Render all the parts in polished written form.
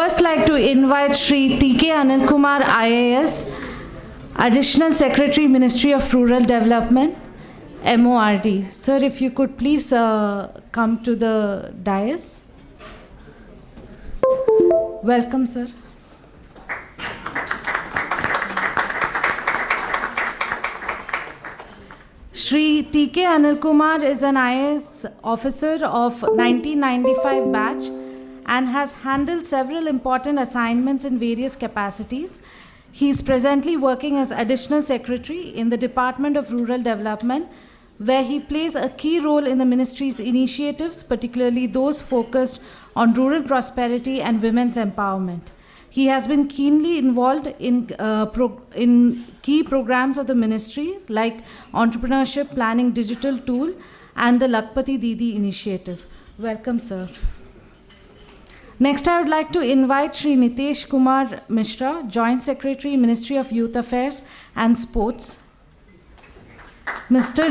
first like to invite Shri T.K. Anil Kumar, IAS, Additional Secretary, Ministry of Rural Development, MORD. Sir, if you could please come to the dais. Welcome, sir. Shri T.K. Anil Kumar is an IAS officer of 1995 batch and has handled several important assignments in various capacities. He is presently working as Additional Secretary in the Department of Rural Development, where he plays a key role in the ministry's initiatives, particularly those focused on rural prosperity and women's empowerment. He has been keenly involved in key programs of the ministry, like Entrepreneurship Planning Digital Tool and the Lakpati Didi initiative. Welcome, sir. Next, I would like to invite Shri Nitesh Kumar Mishra, Joint Secretary, Ministry of Youth Affairs and Sports. Mr.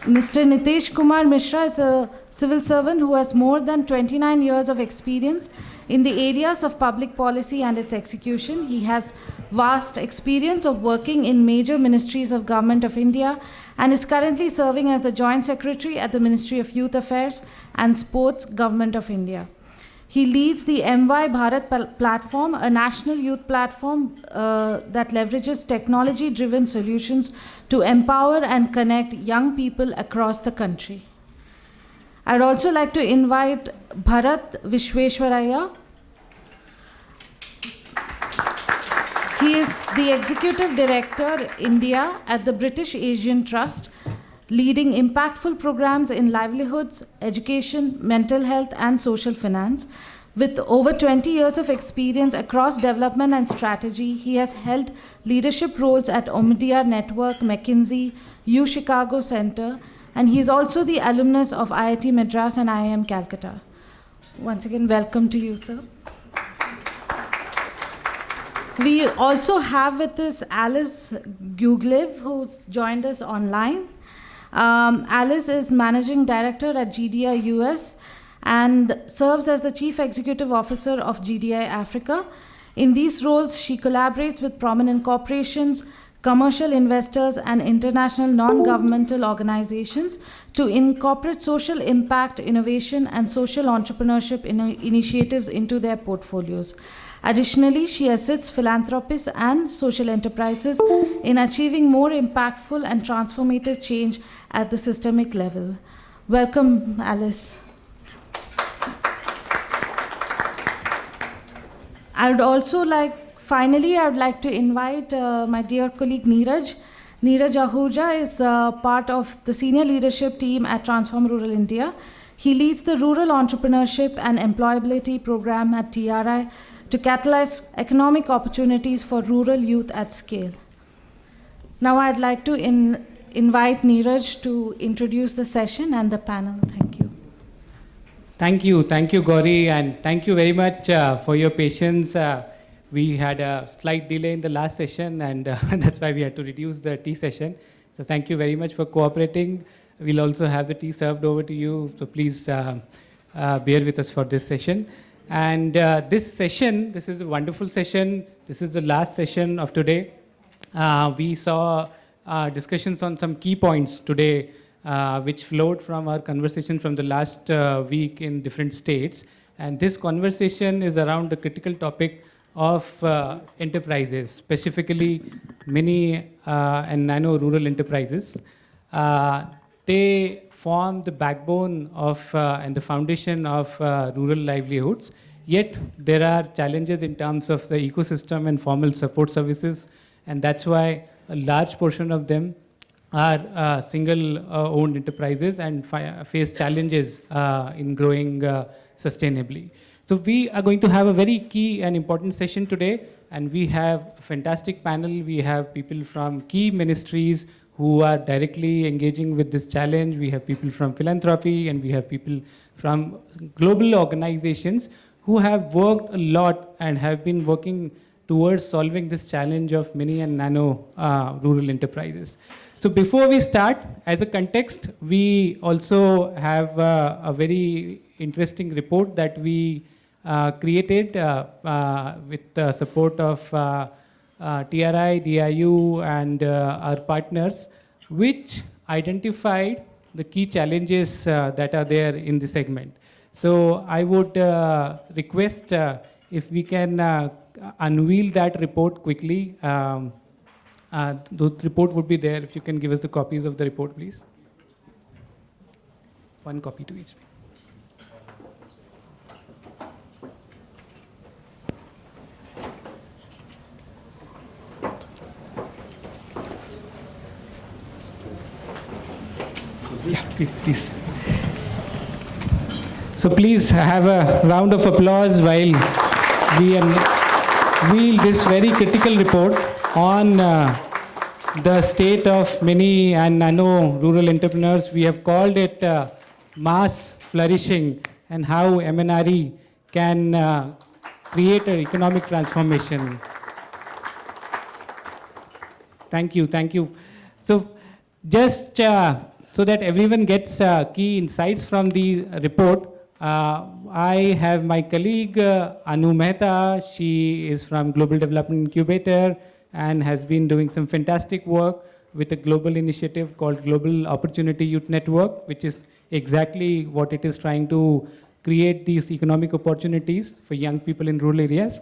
Nitesh Kumar Mishra is a civil servant who has more than 29 years of experience in the areas of public policy and its execution. He has vast experience of working in major ministries of Government of India and is currently serving as the Joint Secretary at the Ministry of Youth Affairs and Sports, Government of India. He leads the MY Bharat platform, a national youth platform that leverages technology-driven solutions to empower and connect young people across the country. I'd also like to invite Bharat Vishweshwaraya. He is the Executive Director, India, at the British Asian Trust, leading impactful programs in livelihoods, education, mental health, and social finance. With over 20 years of experience across development and strategy, he has held leadership roles at Omidyar Network, McKinsey, U Chicago Center, and he is also the alumnus of IIT Madras and IIM Calcutta. Once again, welcome to you, sir. We also have with us Alice Gugliv, who's joined us online. Alice is Managing Director at GDI US and serves as the Chief Executive Officer of GDI Africa. In these roles, she collaborates with prominent corporations, commercial investors, and international non-governmental organizations to incorporate social impact, innovation, and social entrepreneurship initiatives into their portfolios. Additionally, she assists philanthropists and social enterprises in achieving more impactful and transformative change at the systemic level. Welcome, Alice. I would also finally, I would like to invite my dear colleague Neeraj. Neeraj Ahuja is part of the senior leadership team at Transform Rural India. He leads the Rural Entrepreneurship and Employability Program at TRI to catalyze economic opportunities for rural youth at scale. Now I'd like to invite Neeraj to introduce the session and the panel. Thank you. Thank you, Gauri, and thank you very much for your patience. We had a slight delay in the last session, and that's why we had to reduce the tea session. So thank you very much for cooperating. We'll also have the tea served over to you, so please bear with us for this session. And this is a wonderful session. This is the last session of today. We saw discussions on some key points today, which flowed from our conversation from the last week in different states. And this conversation is around the critical topic of enterprises, specifically mini and nano rural enterprises. They form the backbone of and the foundation of rural livelihoods. Yet there are challenges in terms of the ecosystem and formal support services, and that's why a large portion of them are single-owned enterprises and face challenges in growing sustainably. So we are going to have a very key and important session today, and we have a fantastic panel. We have people from key ministries who are directly engaging with this challenge. We have people from philanthropy, and we have people from global organizations who have worked a lot and have been working towards solving this challenge of mini and nano rural enterprises. So before we start, as a context, we also have a very interesting report that we created with the support of TRI, DIU, and our partners, which identified the key challenges that are there in the segment. So I would request if we can unveil that report quickly. The report would be there. If you can give us the copies of the report, please. One copy to each. Yeah, please. So please have a round of applause while we unveil this very critical report on the state of mini and nano rural entrepreneurs. We have called it mass flourishing and how MNRE can create an economic transformation. Thank you, thank you. So just so that everyone gets key insights from the report, I have my colleague Anu Mehta. She is from Global Development Incubator and has been doing some fantastic work with a global initiative called Global Opportunity Youth Network, which is exactly what it is trying to create these economic opportunities for young people in rural areas.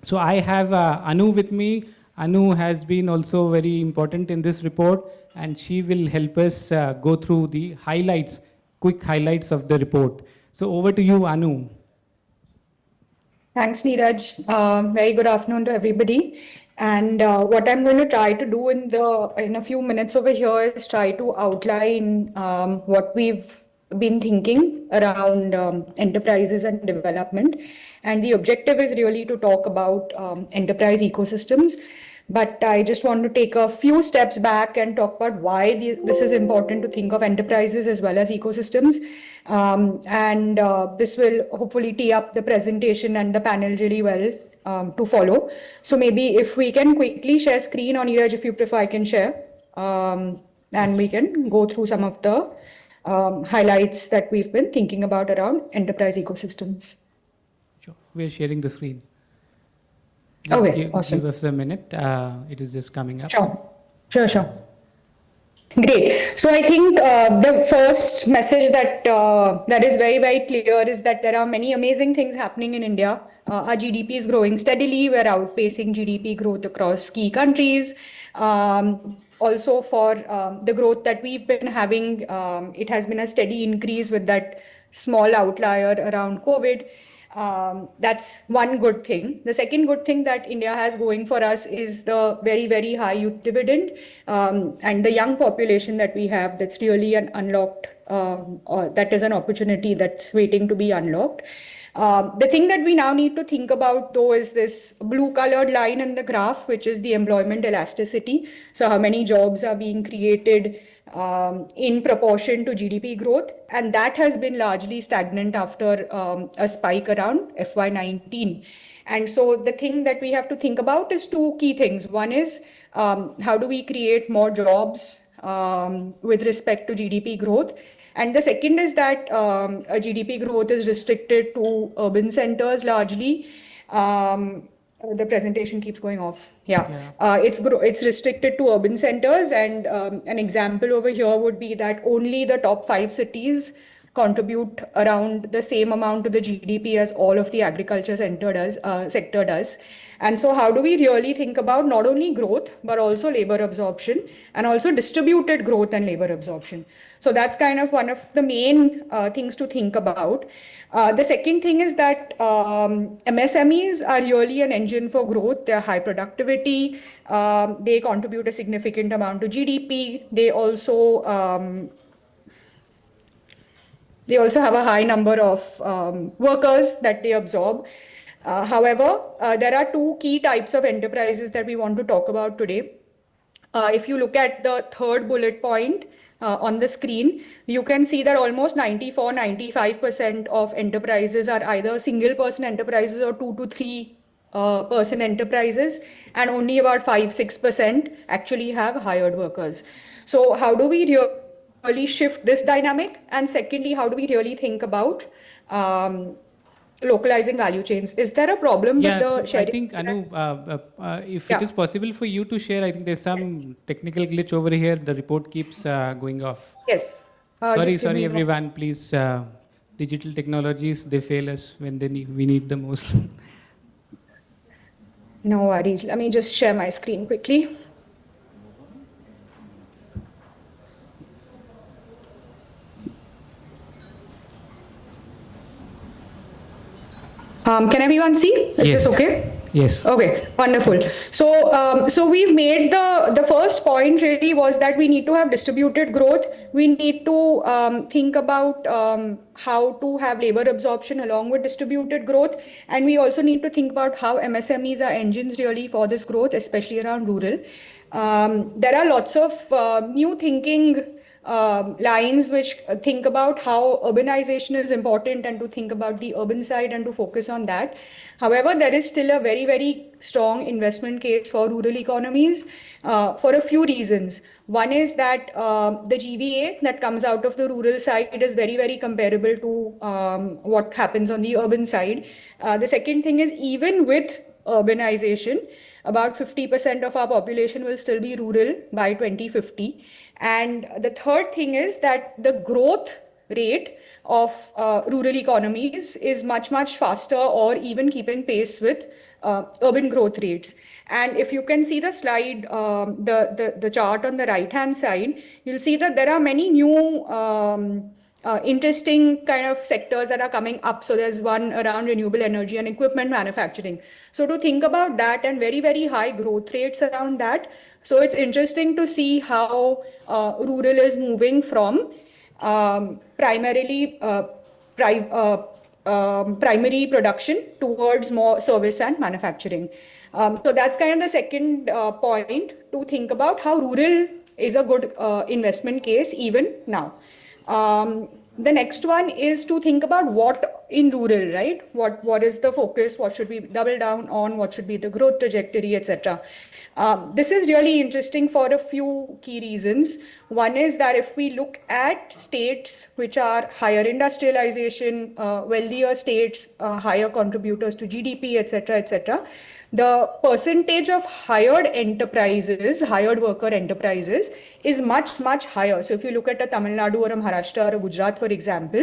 So I have Anu with me. Anu has been also very important in this report, and she will help us go through the highlights, quick highlights of the report. So over to you, Anu. Thanks, Neeraj. Very good afternoon to everybody. And what I'm going to try to do in a few minutes over here is try to outline what we've been thinking around enterprises and development. And the objective is really to talk about enterprise ecosystems. But I just want to take a few steps back and talk about why this is important to think of enterprises as well as ecosystems. This will hopefully tee up the presentation and the panel really well to follow. So maybe if we can quickly share screen on Neeraj, if you prefer, I can share. And we can go through some of the highlights that we've been thinking about around enterprise ecosystems. Sure, we're sharing the screen. Okay, awesome. Give us a minute. It is just coming up. Sure. Great. So I think the first message that is very, very clear is that there are many amazing things happening in India. Our GDP is growing steadily. We're outpacing GDP growth across key countries. Also for the growth that we've been having, it has been a steady increase with that small outlier around COVID. That's one good thing. The second good thing that India has going for us is the very, very high youth dividend and the young population that we have. That's really an unlocked, that is an opportunity that's waiting to be unlocked. The thing that we now need to think about, though, is this blue colored line in the graph, which is the employment elasticity. So how many jobs are being created in proportion to GDP growth, and that has been largely stagnant after a spike around FY19. And so the thing that we have to think about is two key things. One is how do we create more jobs with respect to GDP growth? And the second is that GDP growth is restricted to urban centers largely. The presentation keeps going off. It's restricted to urban centers, and an example over here would be that only the top 5 cities contribute around the same amount to the GDP as all of the agriculture sector does. And so how do we really think about not only growth, but also labor absorption and also distributed growth and labor absorption? So that's kind of one of the main things to think about. The second thing is that MSMEs are really an engine for growth. They're high productivity. They contribute a significant amount to GDP. They also have a high number of workers that they absorb. However, there are two key types of enterprises that we want to talk about today. If you look at the third bullet point on the screen, you can see that almost 94-95% of enterprises are either single person enterprises or 2 to 3 person enterprises, and only about 5-6% actually have hired workers. So how do we really shift this dynamic? And secondly, how do we really think about localizing value chains. Is there a problem with the So I sharing? think, Anu, if it Yeah. is possible for you to share, I think there's some technical glitch over here. The report keeps going off. Yes. Sorry, Just give sorry, me a moment. everyone. Please, digital technologies, they fail us when we need the most. No worries. Let me just share my screen quickly. Can everyone see? Is this okay? Yes. Okay, wonderful. So we've made the first point really was that we need to have distributed growth. We need to think about how to have labor absorption along with distributed growth, and we also need to think about how MSMEs are engines really for this growth, especially around rural. There are lots of new thinking lines which think about how urbanization is important and to think about the urban side and to focus on that. However, there is still a very, very strong investment case for rural economies for a few reasons. One is that the GVA that comes out of the rural side is very, very comparable to what happens on the urban side. The second thing is, even with urbanization, about 50% of our population will still be rural by 2050. And the third thing is that the growth rate of rural economies is much, much faster or even keeping pace with urban growth rates. And if you can see the slide, the chart on the right-hand side, you'll see that there are many new interesting kind of sectors that are coming up. So there's one around renewable energy and equipment manufacturing. So to think about that and very, very high growth rates around that. So it's interesting to see how rural is moving from primarily primary production towards more service and manufacturing. So that's kind of the second point to think about how rural is a good investment case even now. The next one is to think about what in rural, right? What is the focus? What should we double down on? What should be the growth trajectory, etc. This is really interesting for a few key reasons. One is that if we look at states which are higher industrialization, wealthier states, higher contributors to GDP, etc., etc., the percentage of hired enterprises, hired worker enterprises, is much, much higher. So if you look at a Tamil Nadu or a Maharashtra or a Gujarat, for example,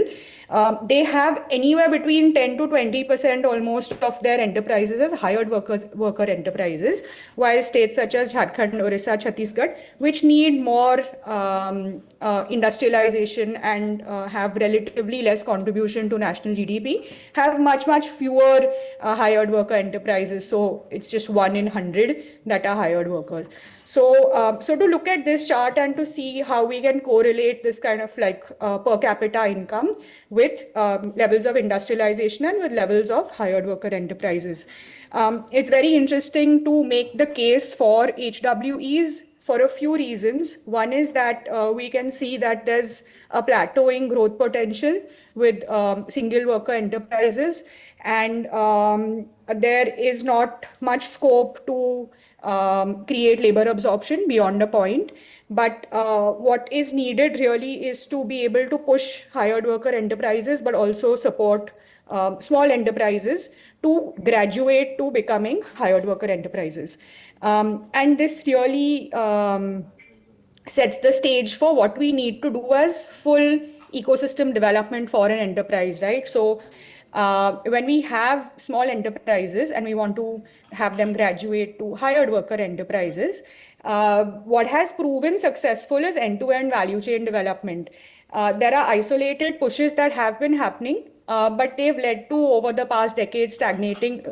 they have anywhere between 10 to 20% almost of their enterprises as hired worker enterprises, while states such as Jharkhand, Orissa, Chhattisgarh, which need more industrialization and have relatively less contribution to national GDP, have much, much fewer hired worker enterprises. So it's just 1 in 100 that are hired workers. So to look at this chart and to see how we can correlate this kind of like per capita income with levels of industrialization and with levels of hired worker enterprises. It's very interesting to make the case for HWEs for a few reasons. One is that we can see that there's a plateauing growth potential with single worker enterprises, and there is not much scope to create labor absorption beyond a point. But what is needed really is to be able to push hired worker enterprises, but also support small enterprises to graduate to becoming hired worker enterprises. And this really sets the stage for what we need to do as full ecosystem development for an enterprise, right? So when we have small enterprises and we want to have them graduate to hired worker enterprises, what has proven successful is end-to-end value chain development. There are isolated pushes that have been happening, but they've led to, over the past decade, stagnating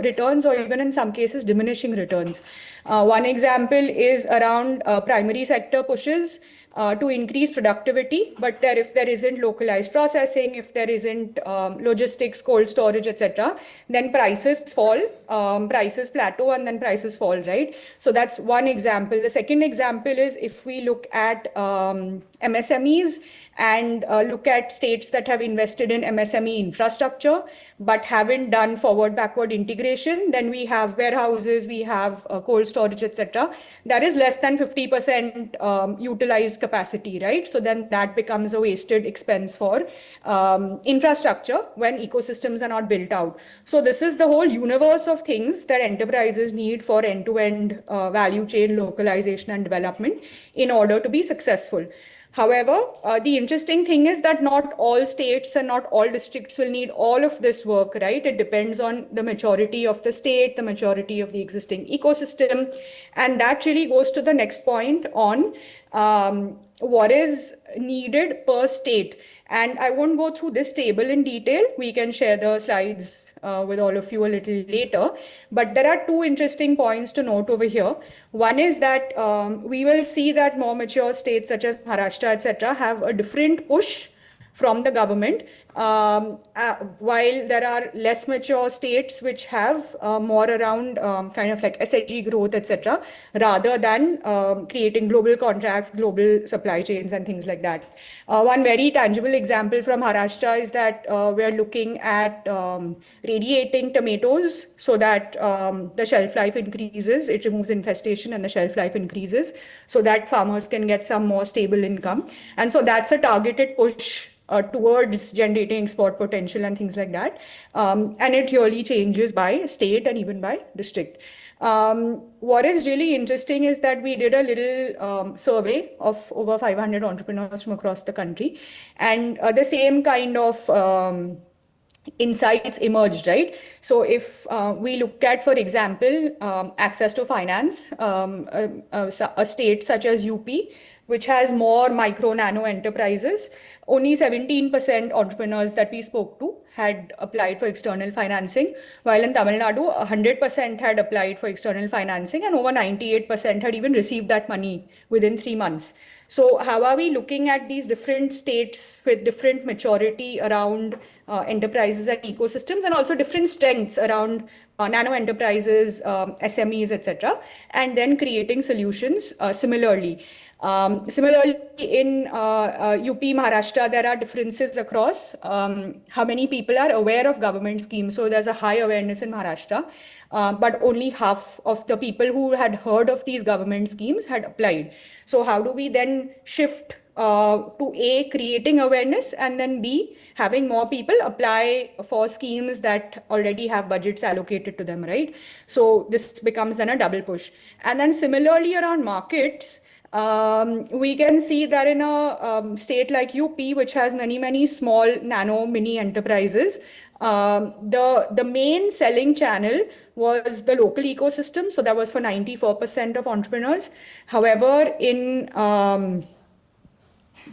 returns or even in some cases diminishing returns. One example is around primary sector pushes to increase productivity, but if there isn't localized processing, if there isn't logistics, cold storage, etc., then prices fall, prices plateau, and then prices fall, right? So that's one example. The second example is if we look at MSMEs and look at states that have invested in MSME infrastructure but haven't done forward-backward integration, then we have warehouses, we have cold storage, etc. That is less than 50% utilized capacity, right? So then that becomes a wasted expense for infrastructure when ecosystems are not built out. So this is the whole universe of things that enterprises need for end-to-end value chain localization and development in order to be successful. However, the interesting thing is that not all states and not all districts will need all of this work, right? It depends on the maturity of the state, the maturity of the existing ecosystem. And that really goes to the next point on what is needed per state. And I won't go through this table in detail. We can share the slides with all of you a little later. But there are two interesting points to note over here. One is that we will see that more mature states such as Maharashtra, etc., have a different push from the government, while there are less mature states which have more around kind of like SHG growth, etc., rather than creating global contracts, global supply chains, and things like that. One very tangible example from Maharashtra is that we're looking at radiating tomatoes so that the shelf life increases, it removes infestation and the shelf life increases so that farmers can get some more stable income. And so that's a targeted push towards generating export potential and things like that. And it really changes by state and even by district. What is really interesting is that we did a little survey of over 500 entrepreneurs from across the country, and the same kind of insights emerged, right? So if we look at, for example, access to finance, a state such as UP, which has more micro nano enterprises, only 17% entrepreneurs that we spoke to had applied for external financing, while in Tamil Nadu, 100% had applied for external financing and over 98% had even received that money within 3 months. So how are we looking at these different states with different maturity around enterprises and ecosystems, and also different strengths around nano enterprises, SMEs, etc., and then creating solutions similarly. Similarly, in UP, Maharashtra, there are differences across how many people are aware of government schemes. So there's a high awareness in Maharashtra, but only half of the people who had heard of these government schemes had applied. So how do we then shift to A, creating awareness, and then B, having more people apply for schemes that already have budgets allocated to them, right? So this becomes then a double push. And then similarly around markets, we can see that in a state like UP, which has many small nano mini enterprises, the main selling channel was the local ecosystem. So that was for 94% of entrepreneurs. However, in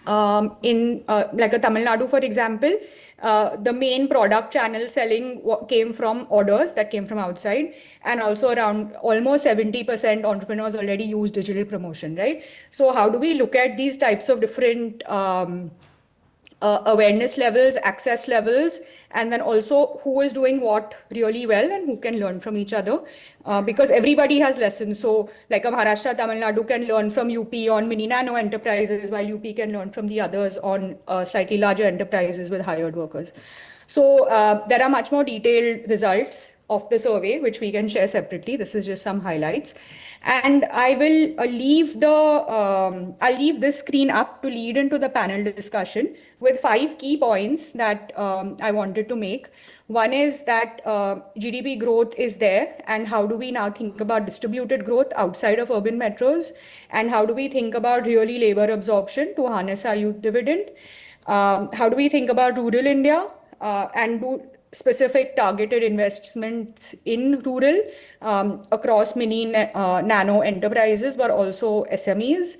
like a Tamil Nadu, for example, the main product channel selling came from orders that came from outside, and also around almost 70% entrepreneurs already use digital promotion, right? So how do we look at these types of different awareness levels, access levels, and then also who is doing what really well and who can learn from each other, because everybody has lessons. So like a Maharashtra, Tamil Nadu can learn from UP on mini nano enterprises, while UP can learn from the others on slightly larger enterprises with hired workers. So there are much more detailed results of the survey, which we can share separately. This is just some highlights. And I will I'll leave this screen up to lead into the panel discussion with 5 key points that I wanted to make. One is that GDP growth is there, and how do we now think about distributed growth outside of urban metros? And how do we think about really labor absorption to harness our youth dividend? How do we think about rural India and do specific targeted investments in rural across mini nano enterprises, but also SMEs?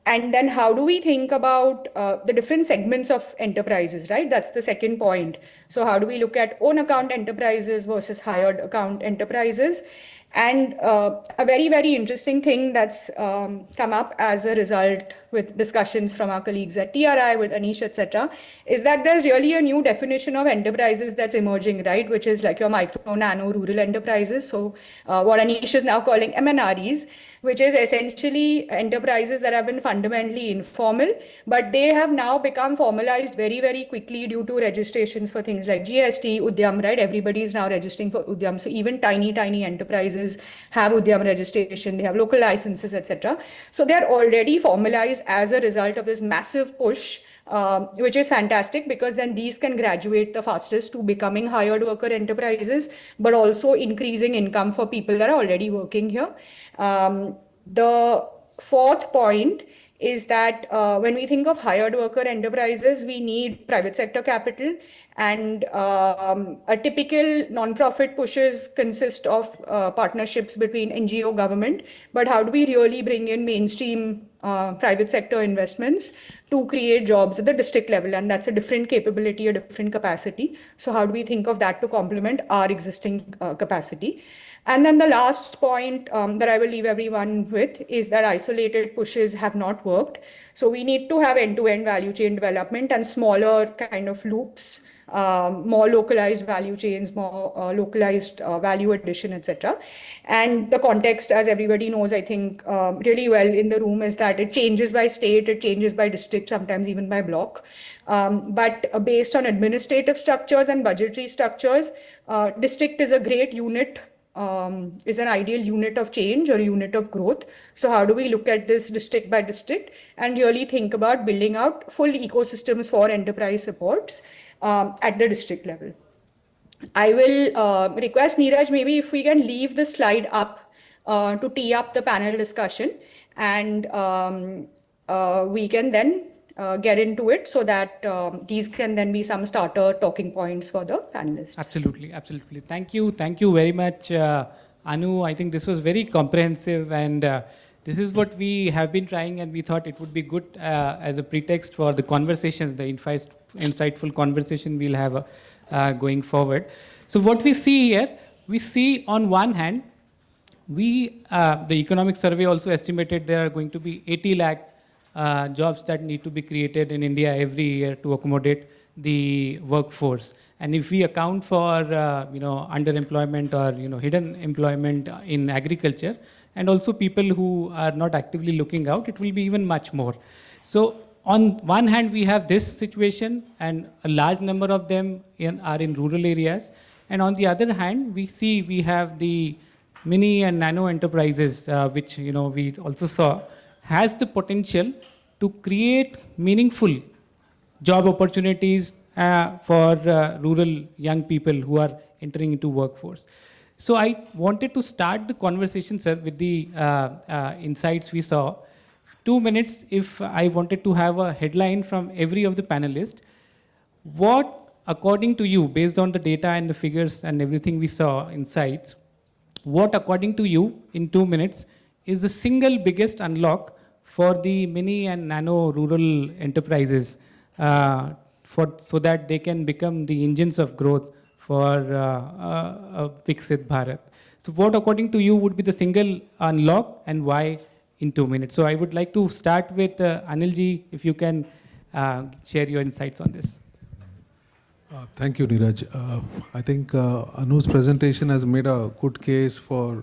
And then how do we think about the different segments of enterprises, right? That's the second point. So how do we look at own account enterprises versus hired account enterprises? And a very, very interesting thing that's come up as a result with discussions from our colleagues at TRI, with Anish, etc., is that there's really a new definition of enterprises that's emerging, right? Which is like your micro, nano, rural enterprises. So what Anish is now calling MNREs, which is essentially enterprises that have been fundamentally informal, but they have now become formalized very, very quickly due to registrations for things like GST, Udyam, right? Everybody is now registering for Udyam. So even tiny, tiny enterprises have Udyam registration, they have local licenses, etc. So they're already formalized as a result of this massive push, which is fantastic because then these can graduate the fastest to becoming hired worker enterprises, but also increasing income for people that are already working here. The fourth point is that when we think of hired worker enterprises, we need private sector capital, and a typical non-profit pushes consist of partnerships between NGO, government, but how do we really bring in mainstream private sector investments to create jobs at the district level? And that's a different capability, a different capacity. So how do we think of that to complement our existing capacity? And then the last point that I will leave everyone with is that isolated pushes have not worked. So we need to have end-to-end value chain development and smaller kind of loops, more localized value chains, more localized value addition, etc. And the context, as everybody knows, I think really well in the room, is that it changes by state, it changes by district, sometimes even by block. But based on administrative structures and budgetary structures, district is a great unit, is an ideal unit of change or unit of growth. So how do we look at this district by district and really think about building out full ecosystems for enterprise supports at the district level? I will request Neeraj, maybe if we can leave the slide up to tee up the panel discussion, and we can then get into it so that these can then be some starter talking points for the panelists. Absolutely, absolutely. Thank you very much, Anu. I think this was very comprehensive, and this is what we have been trying, and we thought it would be good as a pretext for the conversations, the insightful conversation we'll have going forward. So what we see here, we see on one hand, the economic survey also estimated there are going to be 80 lakh jobs that need to be created in India every year to accommodate the workforce. And if we account for underemployment or hidden employment in agriculture, and also people who are not actively looking out, it will be even much more. So on one hand, we have this situation, and a large number of them are in rural areas. And on the other hand, we have the mini and nano enterprises, which we also saw has the potential to create meaningful job opportunities for rural young people who are entering into workforce. So I wanted to start the conversation, sir, with the insights we saw. 2 minutes, if I wanted to have a headline from every of the panelists, what, according to you, based on the data and the figures and everything we saw, insights, what, according to you, in 2 minutes, is the single biggest unlock for the mini and nano rural enterprises so that they can become the engines of growth for Viksit Bharat? So what, according to you, would be the single unlock, and why in 2 minutes? So I would like to start with Anilji, if you can share your insights on this. Thank you, Neeraj. I think Anu's presentation has made a good case for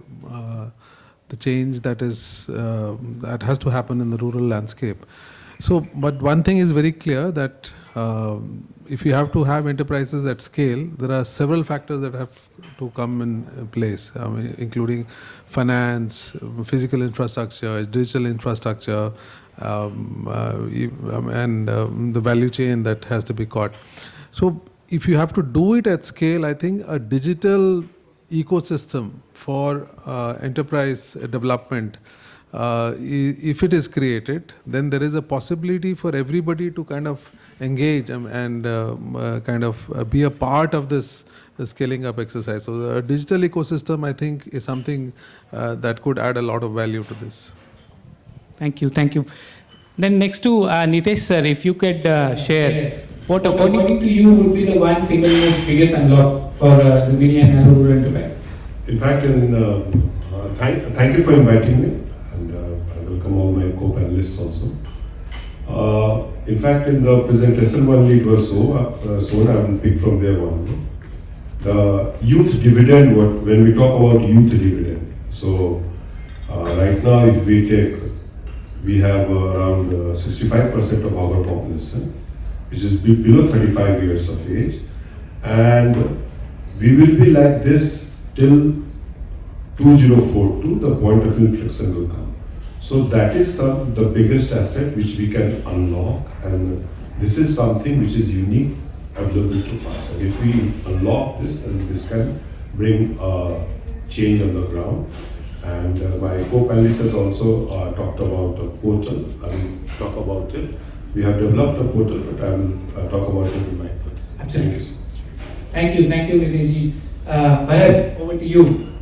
the change that has to happen in the rural landscape. So, but one thing is very clear, that if you have to have enterprises at scale, there are several factors that have to come in place, including finance, physical infrastructure, digital infrastructure, and the value chain that has to be caught. So if you have to do it at scale, I think a digital ecosystem for enterprise development, if it is created, then there is a possibility for everybody to kind of engage and kind of be a part of this scaling up exercise. So the digital ecosystem, I think, is something that could add a lot of value to this. Thank you. Then next to Nitesh, sir, if you could share what, according to you, would be the one single most biggest unlock for the mini and nano rural enterprise? In fact, in Thank you for inviting me, and I welcome all my co-panelists also. In fact, in the presentation only it was shown, I will pick from there only. The youth dividend, when we talk about youth dividend, so right now if we have around 65% of our population, which is below 35 years of age, and we will be like this till 2042, the point of inflection will come. So that is the biggest asset which we can unlock, and this is something which is unique available to us. And if we unlock this, then this can bring change on the ground. And my co-panelist has also talked about the portal. I will talk about it. We have developed a portal, but I will talk about it in my class. Thank you so much. Thank you, Niteshji. Bharat, over to you.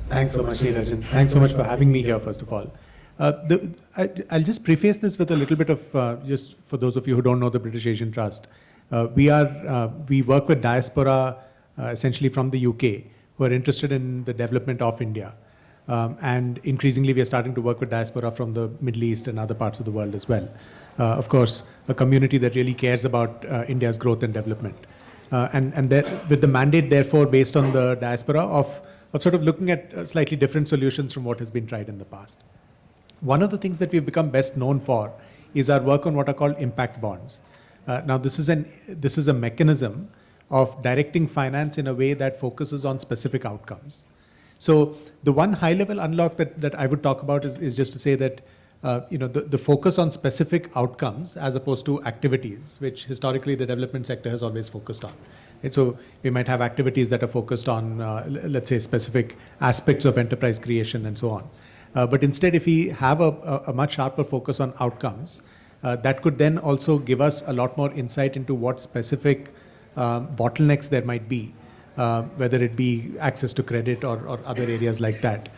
Thanks so much, Rajan. Thanks so much for having me here, first of all. I'll just preface this with a little bit of, just for those of you who don't know the British Asian Trust. We work with diaspora essentially from the UK who are interested in the development of India. And increasingly we are starting to work with diaspora from the Middle East and other parts of the world as well. Of course, a community that really cares about India's growth and development. And that, with the mandate, therefore, based on the diaspora of sort of looking at slightly different solutions from what has been tried in the past. One of the things that we've become best known for is our work on what are called impact bonds. Now, this is a mechanism of directing finance in a way that focuses on specific outcomes. So the one high-level unlock that I would talk about is just to say that the focus on specific outcomes as opposed to activities, which historically the development sector has always focused on. And so we might have activities that are focused on, let's say, specific aspects of enterprise creation and so on. But instead, if we have a much sharper focus on outcomes, that could then also give us a lot more insight into what specific bottlenecks there might be, whether it be access to credit or other areas like that,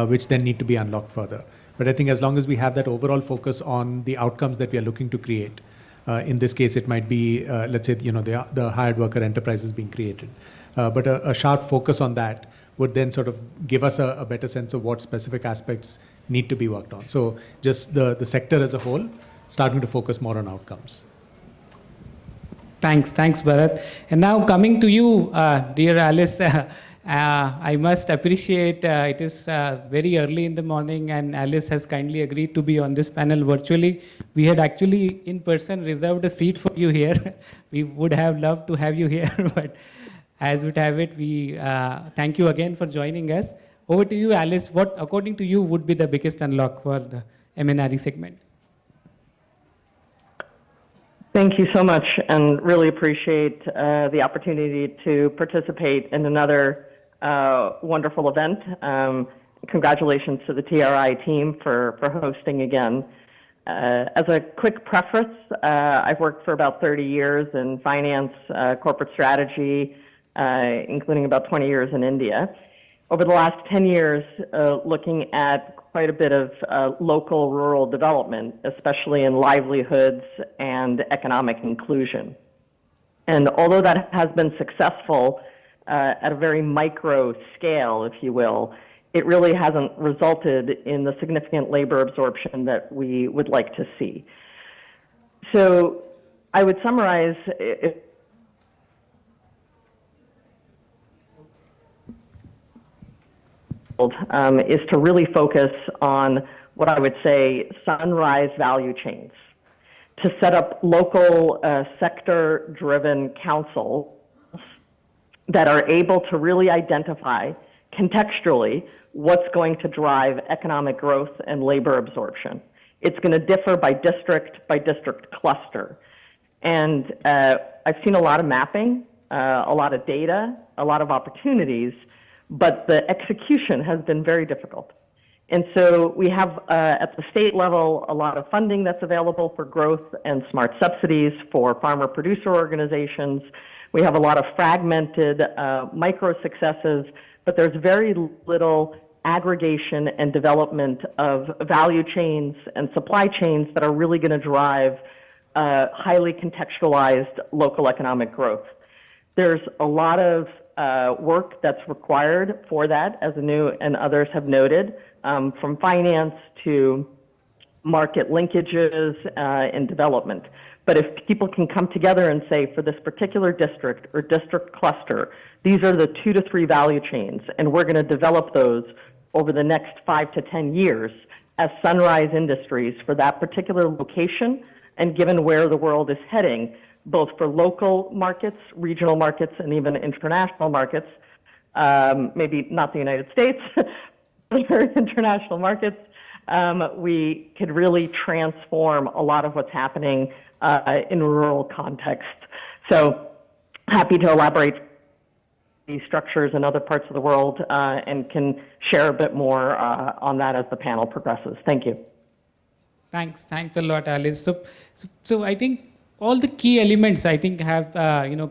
which then need to be unlocked further. But I think as long as we have that overall focus on the outcomes that we are looking to create, in this case, it might be, let's say, the hired worker enterprises being created. But a sharp focus on that would then sort of give us a better sense of what specific aspects need to be worked on. So just the sector as a whole, starting to focus more on outcomes. Thanks, Bharat. And now coming to you, dear Alice, I must appreciate it is very early in the morning and Alice has kindly agreed to be on this panel virtually. We had actually in person reserved a seat for you here. We would have loved to have you here, but as we have it, we thank you again for joining us. Over to you, Alice. What, according to you, would be the biggest unlock for the MNRE segment? Thank you so much, and really appreciate the opportunity to participate in another wonderful event. Congratulations to the TRI team for hosting again. As a quick preface, I've worked for about 30 years in finance, corporate strategy, including about 20 years in India. Over the last 10 years, looking at quite a bit of local rural development, especially in livelihoods and economic inclusion. And although that has been successful at a very micro scale, if you will, it really hasn't resulted in the significant labor absorption that we would like to see. So I would summarize is to really focus on what I would say sunrise value chains, to set up local sector-driven councils that are able to really identify contextually what's going to drive economic growth and labor absorption. It's going to differ by district cluster. And I've seen a lot of mapping, a lot of data, a lot of opportunities, but the execution has been very difficult. And so we have, at the state level, a lot of funding that's available for growth and smart subsidies for farmer-producer organizations. We have a lot of fragmented micro-successes, but there's very little aggregation and development of value chains and supply chains that are really going to drive highly contextualized local economic growth. There's a lot of work that's required for that, as Anu and others have noted, from finance to market linkages and development. But if people can come together and say, for this particular district or district cluster, these are the 2 to 3 value chains, and we're going to develop those over the next 5 to 10 years as sunrise industries for that particular location, and given where the world is heading, both for local markets, regional markets, and even international markets, maybe not the United States, but international markets, we could really transform a lot of what's happening in rural context. So happy to elaborate these structures in other parts of the world and can share a bit more on that as the panel progresses. Thank you. Thanks a lot, Alice. So I think all the key elements I think have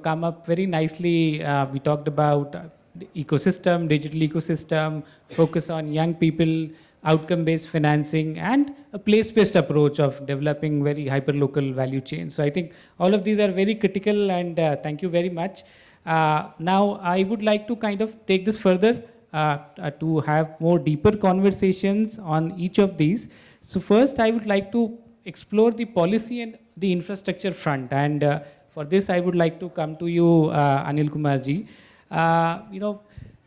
come up very nicely. We talked about the ecosystem, digital ecosystem, focus on young people, outcome-based financing, and a place-based approach of developing very hyper-local value chains. So I think all of these are very critical, and thank you very much. Now, I would like to kind of take this further to have more deeper conversations on each of these. So first, I would like to explore the policy and the infrastructure front. And for this, I would like to come to you, Anil Kumarji.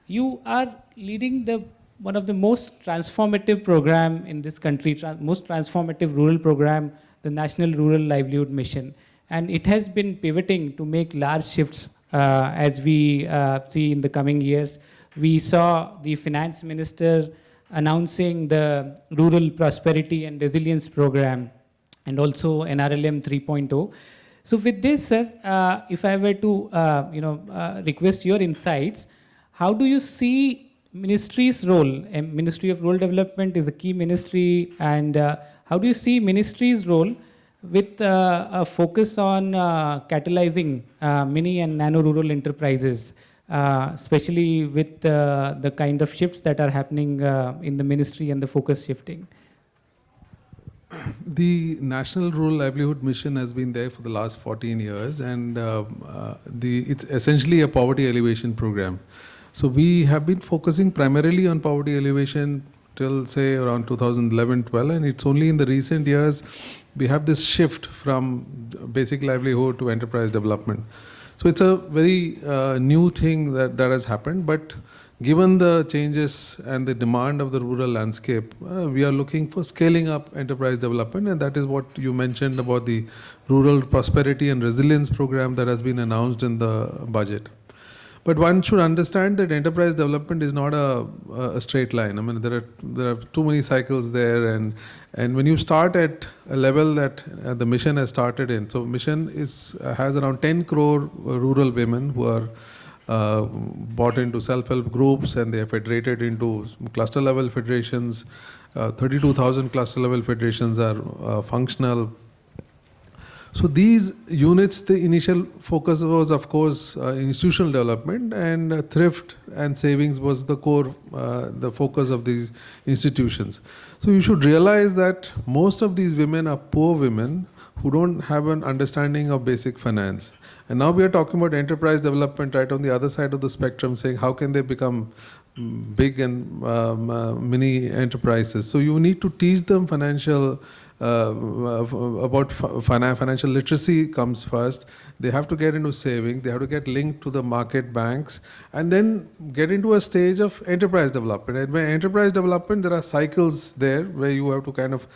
You are leading one of the most transformative program in this country, most transformative rural program, the National Rural Livelihood Mission. And it has been pivoting to make large shifts as we see in the coming years. We saw the finance minister announcing the Rural Prosperity and Resilience Program and also NRLM 3.0. So with this, sir, if I were to request your insights, how do you see ministry's role? Ministry of Rural Development is a key ministry, and how do you see ministry's role with a focus on catalyzing mini and nano rural enterprises, especially with the kind of shifts that are happening in the ministry and the focus shifting? The National Rural Livelihood Mission has been there for the last 14 years, and it's essentially a poverty elevation program. So we have been focusing primarily on poverty elevation till say around 2011-12, and it's only in the recent years we have this shift from basic livelihood to enterprise development. So it's a very new thing that has happened, but given the changes and the demand of the rural landscape, we are looking for scaling up enterprise development, and that is what you mentioned about the Rural Prosperity and Resilience Program that has been announced in the budget. But one should understand that enterprise development is not a straight line. I mean, there are too many cycles there, and when you start at a level that the mission has started in, so mission has around 10 crore rural women who are bought into self-help groups, and they are federated into cluster level federations. 32,000 cluster level federations are functional. So these units, the initial focus was, of course, institutional development, and thrift and savings was the core, the focus of these institutions. So you should realize that most of these women are poor women who don't have an understanding of basic finance. And now we are talking about enterprise development right on the other side of the spectrum, saying how can they become big and mini enterprises. So you need to teach them financial financial literacy comes first. They have to get into saving, they have to get linked to the market banks, and then get into a stage of enterprise development. And when enterprise development, there are cycles there where you have to kind of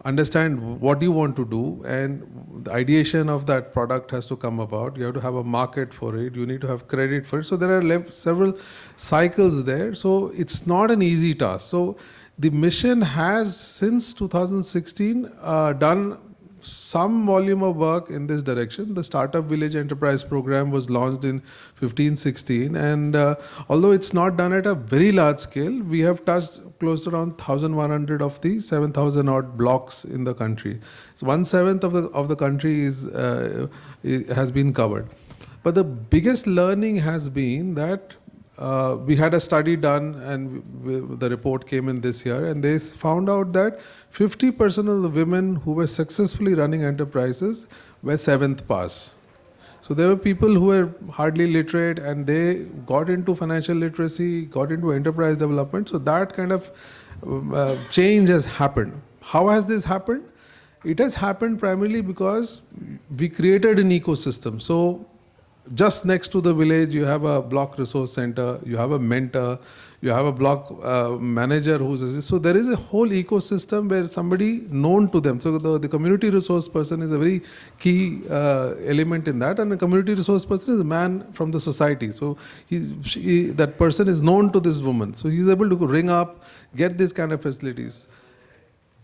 understand what you want to do, and the ideation of that product has to come about. You have to have a market for it, you need to have credit for it. So there are several cycles there. So it's not an easy task. So the mission has, since 2016, done some volume of work in this direction. The Startup Village Enterprise Program was launched in 15-16, and although it's not done at a very large scale, we have touched close to around 1,100 of the 7,000 odd blocks in the country. So 1/7 of the country has been covered. But the biggest learning has been that we had a study done, and the report came in this year, and they found out that 50% of the women who were successfully running enterprises were 7th pass. So there were people who were hardly literate and they got into financial literacy, got into enterprise development. So that kind of change has happened. How has this happened? It has happened primarily because we created an ecosystem. So just next to the village, you have a block resource center, you have a mentor, you have a block manager who's, so there is a whole ecosystem where somebody known to them. So the community resource person is a very key element in that, and a community resource person is a man from the society. So that person is known to this woman. So he's able to ring up, get these kind of facilities.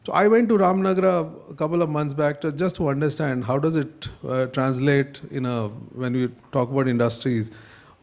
So I went to Ramnagar a couple of months back just to understand how does it translate when we talk about industries.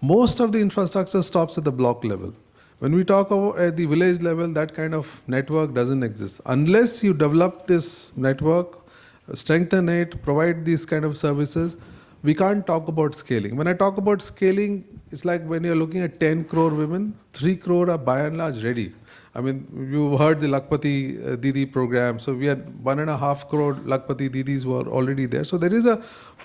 Most of the infrastructure stops at the block level. When we talk about at the village level, that kind of network doesn't exist. Unless you develop this network, strengthen it, provide these kind of services, we can't talk about scaling. When I talk about scaling, it's like when you're looking at 10 crore women, 3 crore are by and large ready. I mean, you heard the Lakpati Didi program. So we had 1.5 crore Lakpati Didis who are already there. So there is a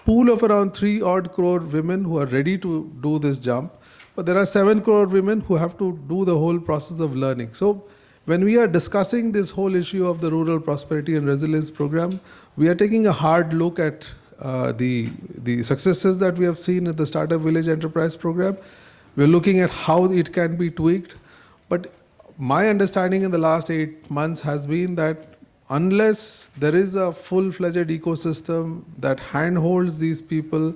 pool of around 3 odd crore women who are ready to do this jump. But there are 7 crore women who have to do the whole process of learning. So when we are discussing this whole issue of the Rural Prosperity and Resilience Program, we are taking a hard look at the successes that we have seen in the Startup Village Enterprise Program. We are looking at how it can be tweaked. But my understanding in the last 8 months has been that unless there is a full-fledged ecosystem that handholds these people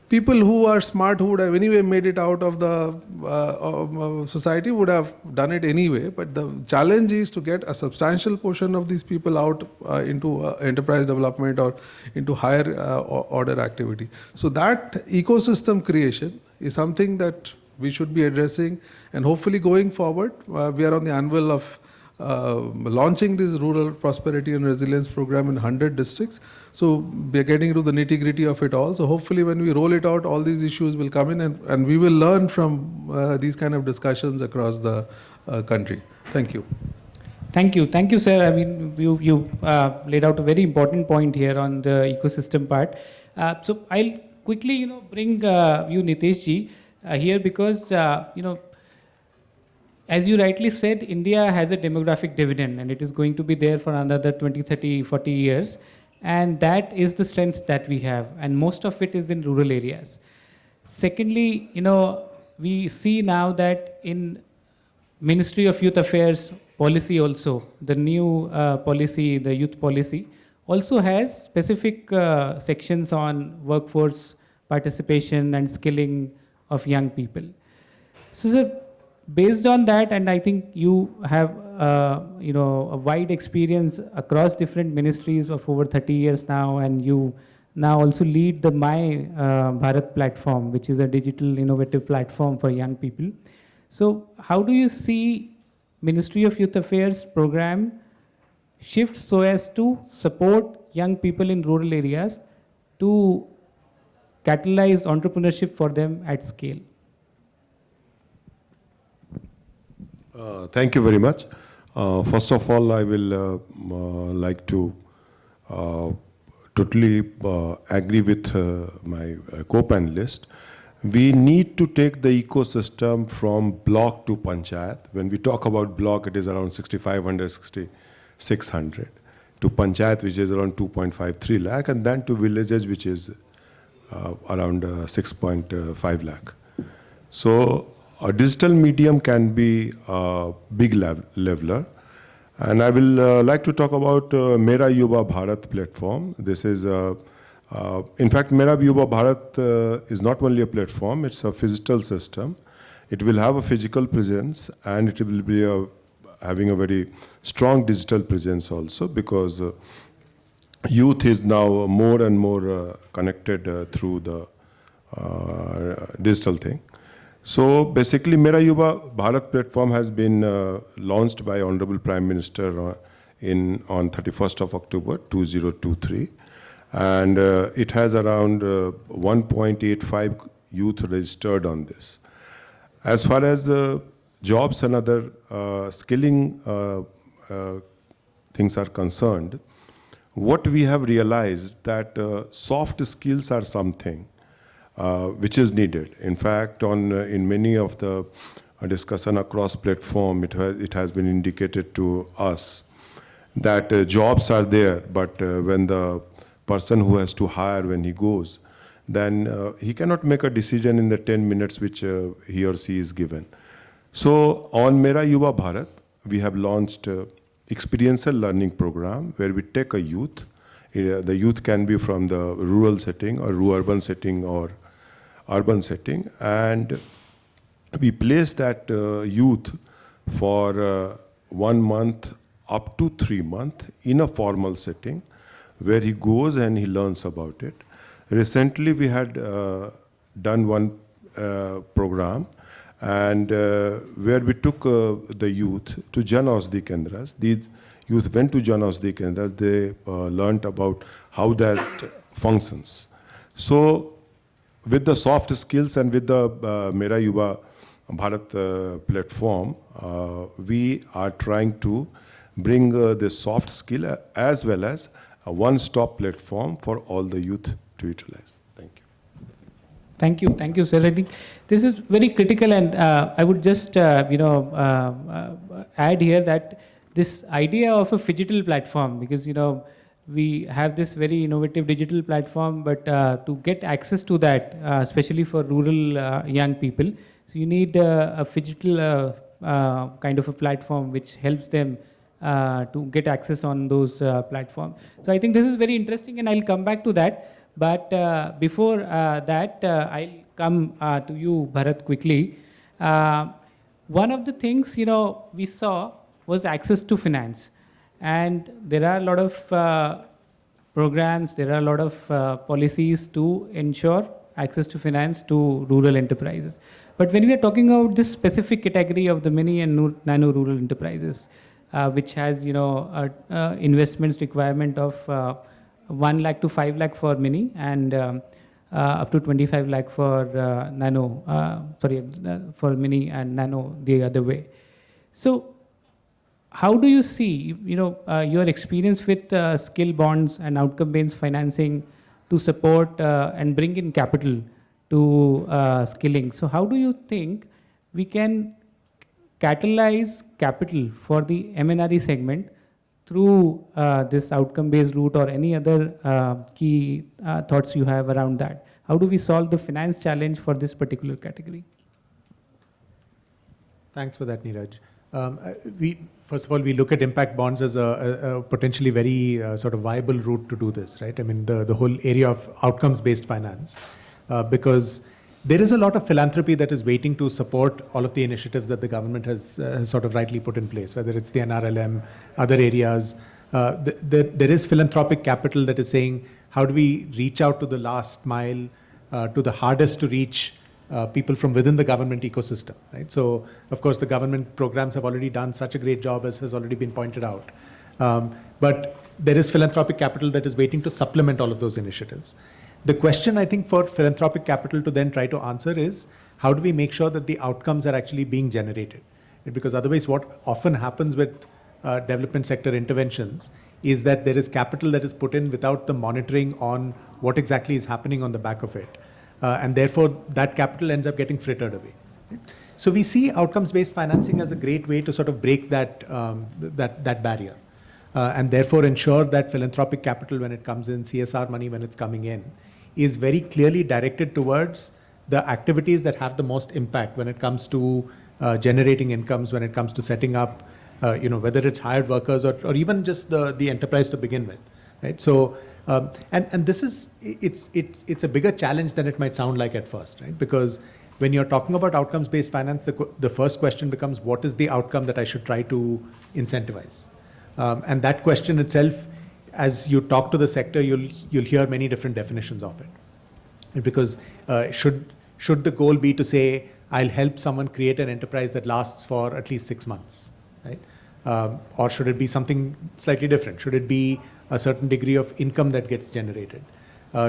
who are smart, who would have anyway made it out of the society, would have done it anyway. But the challenge is to get a substantial portion of these people out into enterprise development or into higher order activity. So that ecosystem creation is something that we should be addressing, and hopefully going forward, we are on the anvil of launching this Rural Prosperity and Resilience Program in 100 districts. So we are getting into the nitty-gritty of it all. So hopefully when we roll it out, all these issues will come in, and we will learn from these kind of discussions across the country. Thank you. Thank you, sir. I mean, you laid out a very important point here on the ecosystem part. So I'll quickly, bring you, Nitesh ji, here because, as you rightly said, India has a demographic dividend and it is going to be there for another 20, 30, 40 years. And that is the strength that we have. And most of it is in rural areas. Secondly, we see now that in Ministry of Youth Affairs policy also, the new policy, the youth policy, also has specific sections on workforce participation and skilling of young people. So, sir, based on that, and I think you have a wide experience across different ministries of over 30 years now, and you now also lead the My Bharat platform, which is a digital innovative platform for young people. So how do you see Ministry of Youth Affairs program shift so as to support young people in rural areas to catalyze entrepreneurship for them at scale? Thank you very much. First of all, I will like to totally agree with my co-panelist. We need to take the ecosystem from block to panchayat. When we talk about block, it is around 6,500, 6,600. To panchayat, which is around 2.53 lakh, and then to villages, which is around 6.5 lakh. So a digital medium can be a big leveler. And I will like to talk about Mera Yuva Bharat platform. This is, in fact, Mera Yuva Bharat is not only a platform, it's a physical system. It will have a physical presence, and it will be having a very strong digital presence also, because youth is now more and more connected through the digital thing. So basically, Mera Yuva Bharat platform has been launched by Honorable Prime Minister on 31st of October 2023, and it has around 1.85 youth registered on this. As far as jobs and other skilling things are concerned, what we have realized that soft skills are something which is needed. In fact, in many of the discussion across platform, it has been indicated to us that jobs are there, but when the person who has to hire, when he goes, then he cannot make a decision in the 10 minutes which he or she is given. So on Mera Yuva Bharat, we have launched experiential learning program where we take a youth. The youth can be from the rural setting or urban setting or urban setting, and we place that youth for 1 month up to 3 months in a formal setting where he goes and he learns about it. Recently we had done one program and where we took the youth to Jan Aushadhi Kendras. These youth went to Jan Aushadhi Kendras. They learnt about how that functions. So with the soft skills and with the Mera Yuva Bharat platform, we are trying to bring the soft skill as well as a one-stop platform for all the youth to utilize. Thank you. Thank you, sir. I think this is very critical, and I would just, add here that this idea of a phygital platform, because, we have this very innovative digital platform, but to get access to that, especially for rural young people, so you need a phygital kind of a platform which helps them to get access on those platforms. So I think this is very interesting, and I'll come back to that. But before that, I'll come to you, Bharat, quickly. One of the things, we saw was access to finance. And there are a lot of programs, there are a lot of policies to ensure access to finance to rural enterprises. But when we are talking about this specific category of the mini and nano rural enterprises, which has, investments requirement of 1 lakh to 5 lakh for mini and up to 25 lakh for for mini and nano the other way. So how do you see, your experience with skill bonds and outcome-based financing to support and bring in capital to skilling? So how do you think we can catalyze capital for the MNRE segment through this outcome-based route, or any other key thoughts you have around that? How do we solve the finance challenge for this particular category? Thanks for that, Neeraj. First of all, we look at impact bonds as a potentially very sort of viable route to do this, right? I mean, the whole area of outcomes-based finance, because there is a lot of philanthropy that is waiting to support all of the initiatives that the government has sort of rightly put in place, whether it's the NRLM, other areas. There is philanthropic capital that is saying, how do we reach out to the last mile, to the hardest to reach people from within the government ecosystem, right? So, of course, the government programs have already done such a great job, as has already been pointed out. But there is philanthropic capital that is waiting to supplement all of those initiatives. The question, I think, for philanthropic capital to then try to answer is, how do we make sure that the outcomes are actually being generated? Because otherwise, what often happens with development sector interventions is that there is capital that is put in without the monitoring on what exactly is happening on the back of it. And therefore, that capital ends up getting frittered away. So we see outcomes-based financing as a great way to sort of break that, that barrier. And therefore ensure that philanthropic capital, when it comes in, CSR money when it's coming in, is very clearly directed towards the activities that have the most impact when it comes to generating incomes, when it comes to setting up, whether it's hired workers or even just the enterprise to begin with, right? So, and this is, it's a bigger challenge than it might sound like at first, right? Because when you're talking about outcomes-based finance, the first question becomes, what is the outcome that I should try to incentivize? And that question itself, as you talk to the sector, you'll hear many different definitions of it. Because should the goal be to say, I'll help someone create an enterprise that lasts for at least 6 months, right? Or should it be something slightly different? Should it be a certain degree of income that gets generated?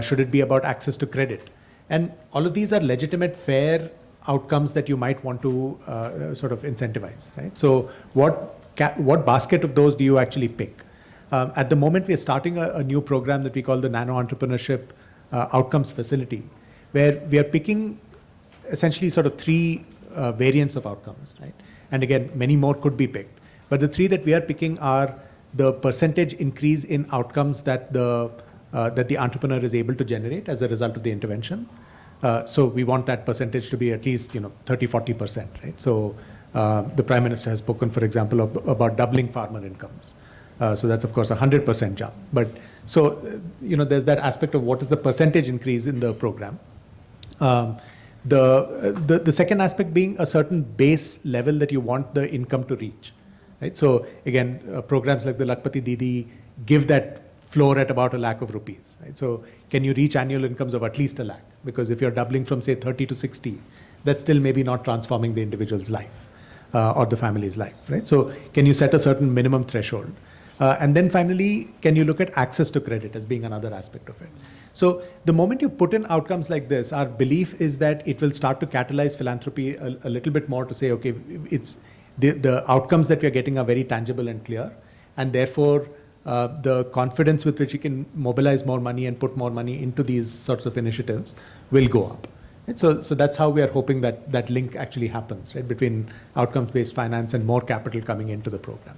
Should it be about access to credit? And all of these are legitimate, fair outcomes that you might want to sort of incentivize, right? So what basket of those do you actually pick? At the moment, we are starting a new program that we call the Nano Entrepreneurship Outcomes Facility, where we are picking essentially sort of three variants of outcomes, right? And again, many more could be picked. But the three that we are picking are the percentage increase in outcomes that the entrepreneur is able to generate as a result of the intervention. So we want that percentage to be at least 30-40%, right? So the Prime Minister has spoken, for example, about doubling farmer incomes. So that's of course a 100% jump. But so there's that aspect of what is the percentage increase in the program. The second aspect being a certain base level that you want the income to reach, right? So again, programs like the Lakpati Didi give that floor at about ₹1,00,000, right? So can you reach annual incomes of at least ₹1,00,000? Because if you're doubling from say 30 to 60, that's still maybe not transforming the individual's life or the family's life, right? So can you set a certain minimum threshold? And then finally, can you look at access to credit as being another aspect of it? So the moment you put in outcomes like this, our belief is that it will start to catalyze philanthropy a little bit more to say, okay, it's the outcomes that we are getting are very tangible and clear, and therefore the confidence with which you can mobilize more money and put more money into these sorts of initiatives will go up. Right? So that's how we are hoping that that link actually happens, right, between outcomes-based finance and more capital coming into the program.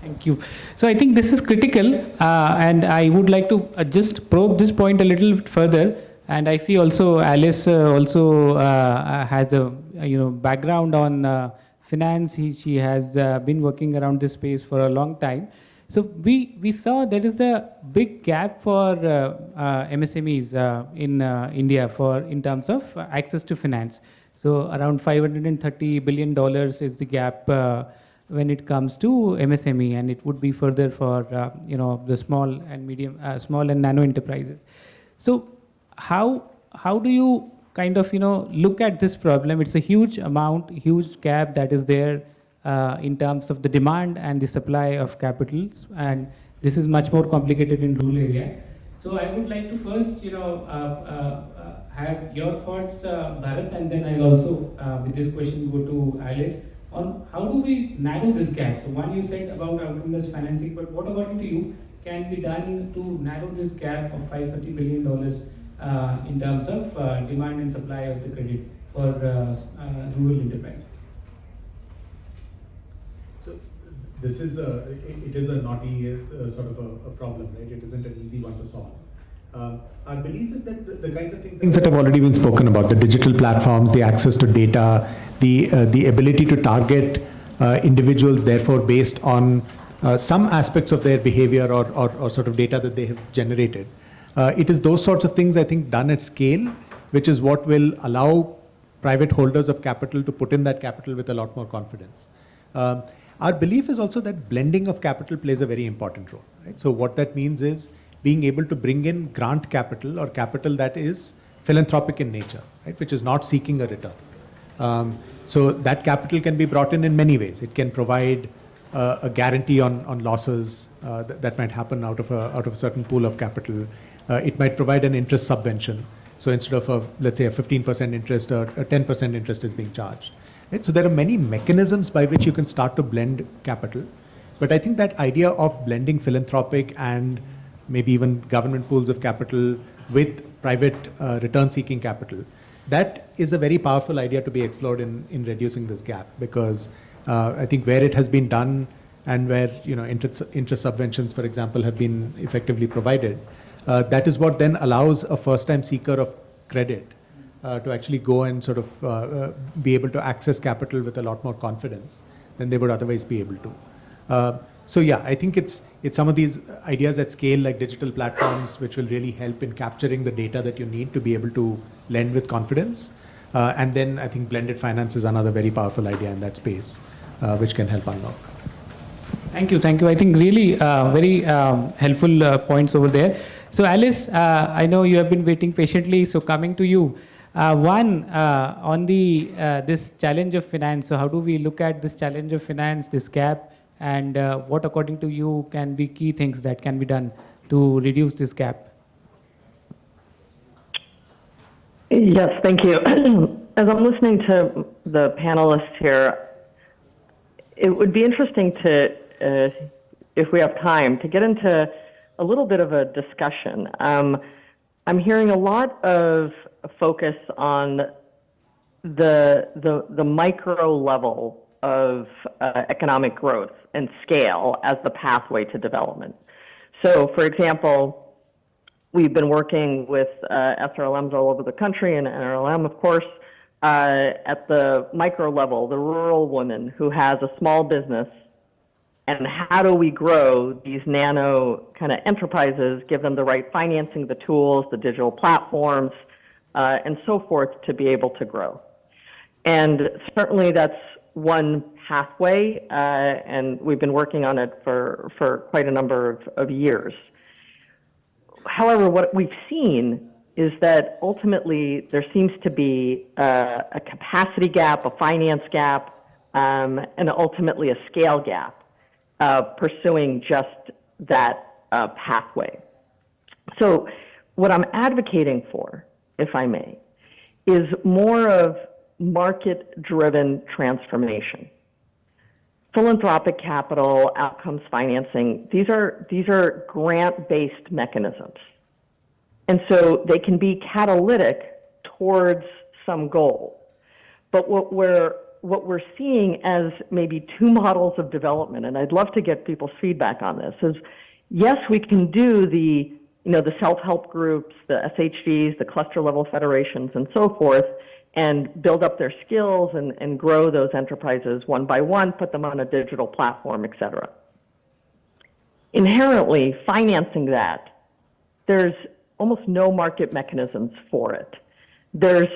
Thank you. So I think this is critical, and I would like to just probe this point a little further. And I see also Alice also has a background on finance. She has been working around this space for a long time. So we saw there is a big gap for MSMEs in India in terms of access to finance. So around $530 billion is the gap when it comes to MSME, and it would be further for the small and nano enterprises. So how do you kind of look at this problem? It's a huge gap that is there in terms of the demand and the supply of capitals, and this is much more complicated in rural area. So I would like to first have your thoughts, Bharat, and then I'll also with this question go to Alice on how do we narrow this gap. So one, you said about outcome-based financing, but what according to you can be done to narrow this gap of $530 billion in terms of demand and supply of the credit for rural enterprises? So this is it is a knotty sort of a problem, right? It isn't an easy one to solve. Our belief is that the kinds of things that have already been spoken about, the digital platforms, the access to data, the ability to target individuals, therefore based on some aspects of their behavior or sort of data that they have generated. It is those sorts of things, I think, done at scale, which is what will allow private holders of capital to put in that capital with a lot more confidence. Our belief is also that blending of capital plays a very important role, right? So what that means is being able to bring in grant capital or capital that is philanthropic in nature, right, which is not seeking a return. So that capital can be brought in many ways. It can provide a guarantee on losses that might happen out of a certain pool of capital. It might provide an interest subvention. So instead of let's say a 15% interest or a 10% interest is being charged. Right? So there are many mechanisms by which you can start to blend capital. But I think that idea of blending philanthropic and maybe even government pools of capital with private return-seeking capital, that is a very powerful idea to be explored in reducing this gap, because I think where it has been done and where interest subventions, for example, have been effectively provided, that is what then allows a first-time seeker of credit to actually go and sort of be able to access capital with a lot more confidence than they would otherwise be able to. So yeah, I think it's some of these ideas at scale, like digital platforms, which will really help in capturing the data that you need to be able to lend with confidence. And then I think blended finance is another very powerful idea in that space, which can help unlock. Thank you. I think really very helpful points over there. So Alice, I know you have been waiting patiently, so coming to you. One, on this challenge of finance, so how do we look at this challenge of finance, this gap, and what according to you can be key things that can be done to reduce this gap? Yes, thank you. As I'm listening to the panelists here, it would be interesting to, if we have time, to get into a little bit of a discussion. I'm hearing a lot of focus on the micro level of economic growth and scale as the pathway to development. So, for example, we've been working with SRLMs all over the country, and NRLM, of course, at the micro level, the rural woman who has a small business, and how do we grow these nano kind of enterprises, give them the right financing, the tools, the digital platforms, and so forth to be able to grow. And certainly that's one pathway, and we've been working on it for quite a number of years. However, what we've seen is that ultimately there seems to be a capacity gap, a finance gap, and ultimately a scale gap pursuing just that pathway. So what I'm advocating for, if I may, is more of market-driven transformation. Philanthropic capital, outcomes financing, these are grant-based mechanisms. And so they can be catalytic towards some goal. But what we're seeing as maybe two models of development, and I'd love to get people's feedback on this, is yes, we can do the self-help groups, the SHGs, the cluster level federations, and so forth, and build up their skills and grow those enterprises one by one, put them on a digital platform, et cetera. Inherently, financing that, there's almost no market mechanisms for it. There's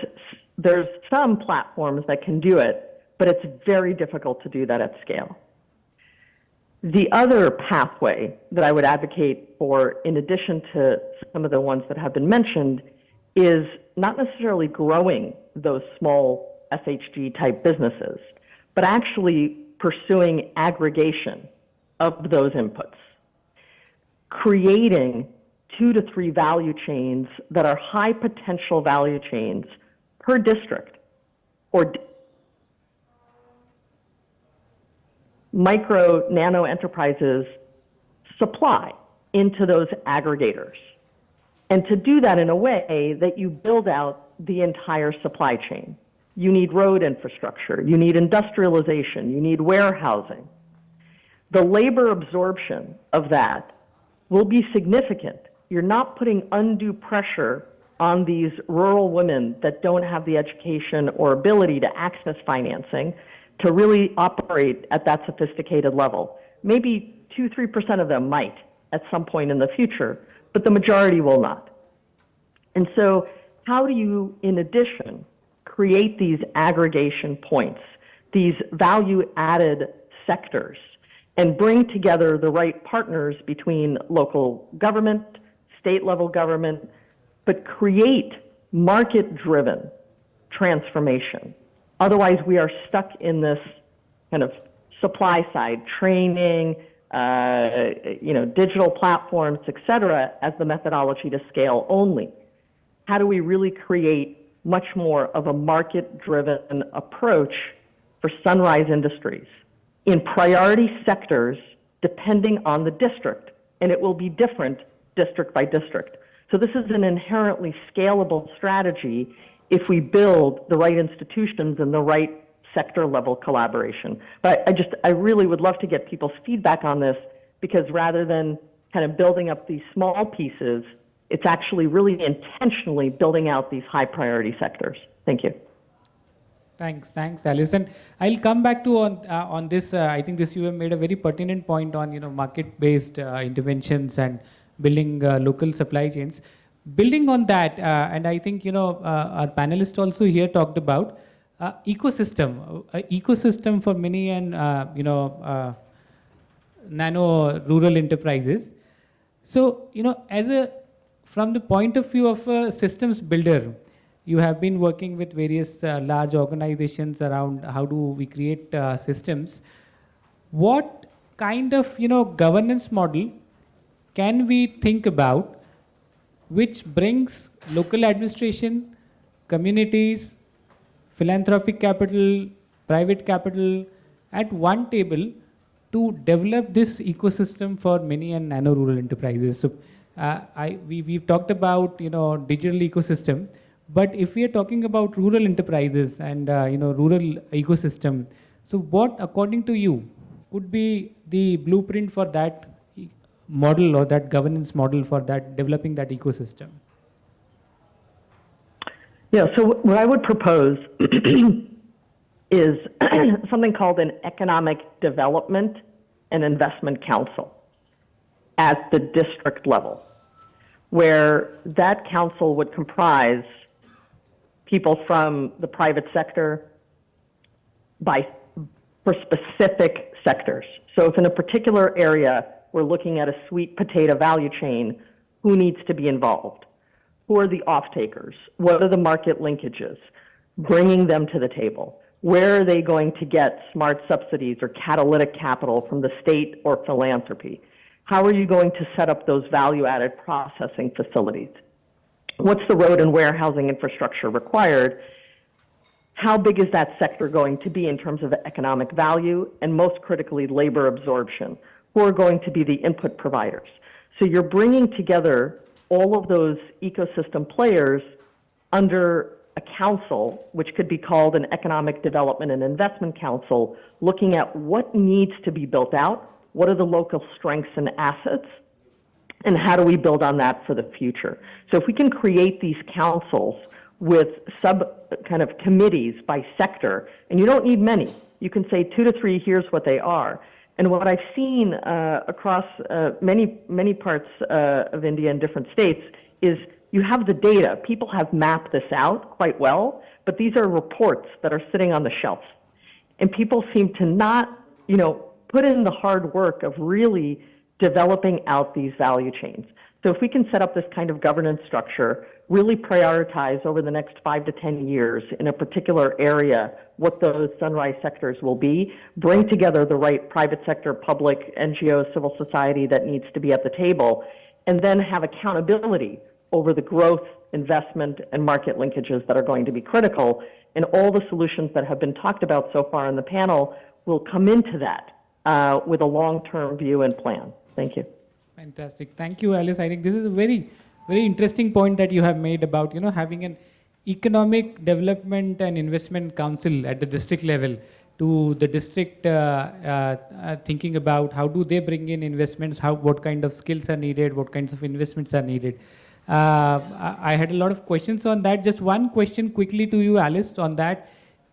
some platforms that can do it, but it's very difficult to do that at scale. The other pathway that I would advocate for, in addition to some of the ones that have been mentioned, is not necessarily growing those small SHG type businesses, but actually pursuing aggregation of those inputs, creating 2 to 3 value chains that are high potential value chains per district, or micro nano enterprises supply into those aggregators. And to do that in a way that you build out the entire supply chain. You need road infrastructure, you need industrialization, you need warehousing. The labor absorption of that will be significant. You're not putting undue pressure on these rural women that don't have the education or ability to access financing to really operate at that sophisticated level. Maybe 2-3% of them might at some point in the future, but the majority will not. And so how do you, in addition, create these aggregation points, these value-added sectors, and bring together the right partners between local government, state-level government, but create market-driven transformation? Otherwise, we are stuck in this kind of supply side, training, digital platforms, et cetera, as the methodology to scale only. How do we really create much more of a market-driven approach for sunrise industries in priority sectors depending on the district? And it will be different district by district. So this is an inherently scalable strategy if we build the right institutions and the right sector level collaboration. But I really would love to get people's feedback on this, because rather than kind of building up these small pieces, it's actually really intentionally building out these high priority sectors. Thank you. Thanks, Alison. I'll come back to on this. I think you have made a very pertinent point on market-based interventions and building local supply chains. Building on that, and I think our panelists also here talked about ecosystem for mini and nano rural enterprises. So from the point of view of a systems builder, you have been working with various large organizations around how do we create systems. What kind of governance model can we think about which brings local administration, communities, philanthropic capital, private capital at one table to develop this ecosystem for mini and nano rural enterprises? So We've talked about, digital ecosystem, but if we are talking about rural enterprises and, rural ecosystem, so what, according to you, could be the blueprint for that model or that governance model for that developing that ecosystem? Yeah, so what I would propose is something called an Economic Development and Investment Council at the district level, where that council would comprise people from the private sector for specific sectors. So if in a particular area we're looking at a sweet potato value chain, who needs to be involved? Who are the off-takers? What are the market linkages? Bringing them to the table. Where are they going to get smart subsidies or catalytic capital from the state or philanthropy? How are you going to set up those value-added processing facilities? What's the road and warehousing infrastructure required? How big is that sector going to be in terms of economic value? And most critically, labor absorption. Who are going to be the input providers? So you're bringing together all of those ecosystem players under a council, which could be called an Economic Development and Investment Council, looking at what needs to be built out, what are the local strengths and assets, and how do we build on that for the future. So if we can create these councils with kind of committees by sector, and you don't need many, you can say 2 to 3, here's what they are. And what I've seen across many parts of India and different states is you have the data. People have mapped this out quite well, but these are reports that are sitting on the shelf. And people seem to not, put in the hard work of really developing out these value chains. So if we can set up this kind of governance structure, really prioritize over the next 5 to 10 years in a particular area what those sunrise sectors will be, bring together the right private sector, public, NGOs, civil society that needs to be at the table, and then have accountability over the growth, investment, and market linkages that are going to be critical. And all the solutions that have been talked about so far in the panel will come into that with a long-term view and plan. Thank you. Fantastic. Thank you, Alice. I think this is a very, very interesting point that you have made about, having an economic development and investment council at the district level to the district thinking about how do they bring in investments, what kind of skills are needed, what kinds of investments are needed. I had a lot of questions on that. Just one question quickly to you, Alice, on that.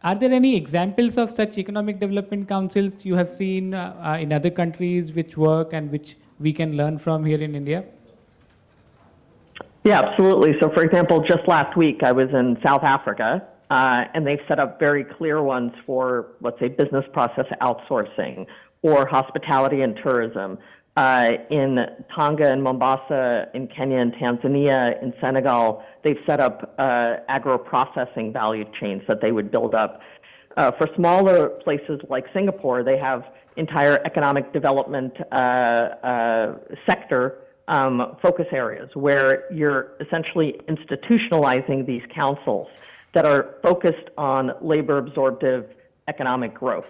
Are there any examples of such economic development councils you have seen in other countries which work and which we can learn from here in India? Yeah, absolutely. So, for example, just last week I was in South Africa, and they've set up very clear ones for, let's say, business process outsourcing or hospitality and tourism. In Tonga and Mombasa, in Kenya and Tanzania, in Senegal, they've set up agro-processing value chains that they would build up. For smaller places like Singapore, they have entire economic development sector focus areas where you're essentially institutionalizing these councils that are focused on labor absorptive economic growth.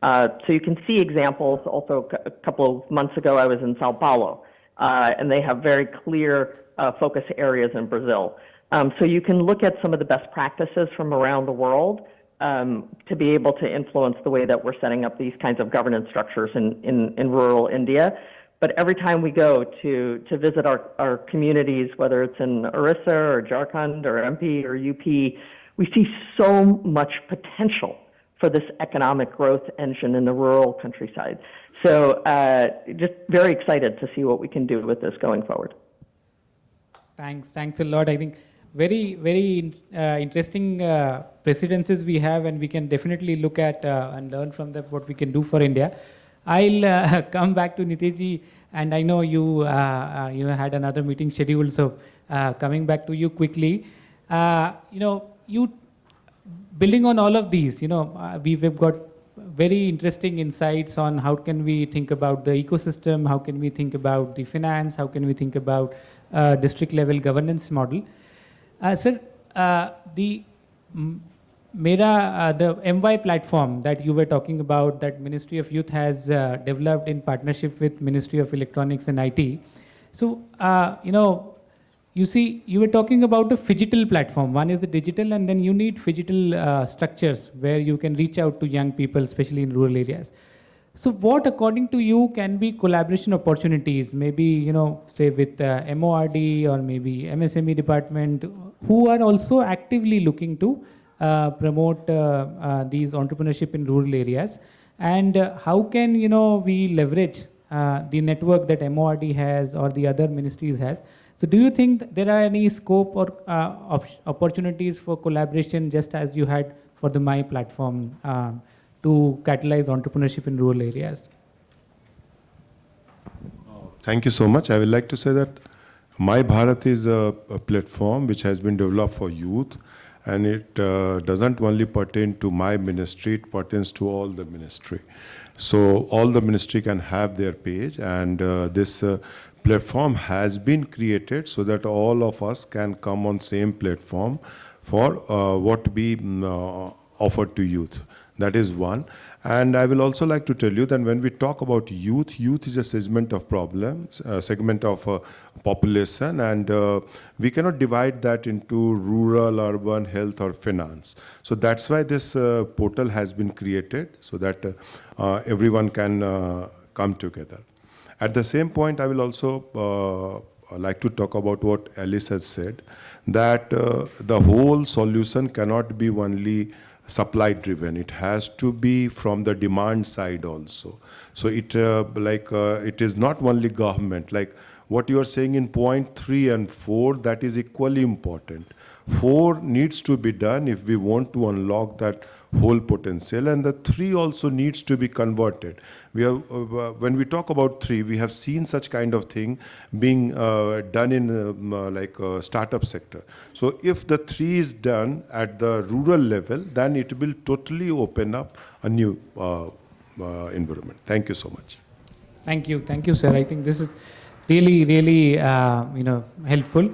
So you can see examples. Also, a couple of months ago, I was in Sao Paulo, and they have very clear focus areas in Brazil. So you can look at some of the best practices from around the world to be able to influence the way that we're setting up these kinds of governance structures in rural India. But every time we go to visit our communities, whether it's in Orissa or Jharkhand or MP or UP, we see so much potential for this economic growth engine in the rural countryside. So just very excited to see what we can do with this going forward. Thanks a lot. I think very interesting precedences we have, and we can definitely look at and learn from them what we can do for India. I'll come back to Nitiji, and I know you had another meeting scheduled, so coming back to you quickly. You building on all of these, we've got very interesting insights on how can we think about the ecosystem, how can we think about the finance, how can we think about district level governance model. Sir, the MY platform that you were talking about, that Ministry of Youth has developed in partnership with Ministry of Electronics and IT. So, you see, you were talking about a phygital platform. One is the digital, and then you need phygital structures where you can reach out to young people, especially in rural areas. So what, according to you, can be collaboration opportunities? Maybe, say with MORD or maybe MSME department, who are also actively looking to promote these entrepreneurship in rural areas. And how can, we leverage the network that MORD has or the other ministries has? So do you think there are any scope or opportunities for collaboration, just as you had for the My platform, to catalyze entrepreneurship in rural areas? Thank you so much. I would like to say that My Bharat is a platform which has been developed for youth, and it doesn't only pertain to my ministry, it pertains to all the ministry. So all the ministry can have their page, and this platform has been created so that all of us can come on same platform for what we offer to youth. That is one. And I will also like to tell you that when we talk about youth, youth is a segment of problems, segment of population, and we cannot divide that into rural, urban, health, or finance. So that's why this portal has been created, so that everyone can come together. At the same point, I will also like to talk about what Alice has said, that the whole solution cannot be only supply driven. It has to be from the demand side also. So it is not only government. Like what you are saying in point 3 and 4, that is equally important. 4 needs to be done if we want to unlock that whole potential, and the 3 also needs to be converted. We have, when we talk about 3, we have seen such kind of thing being done in startup sector. So if the 3 is done at the rural level, then it will totally open up a new environment. Thank you so much. Thank you, sir. I think this is really helpful.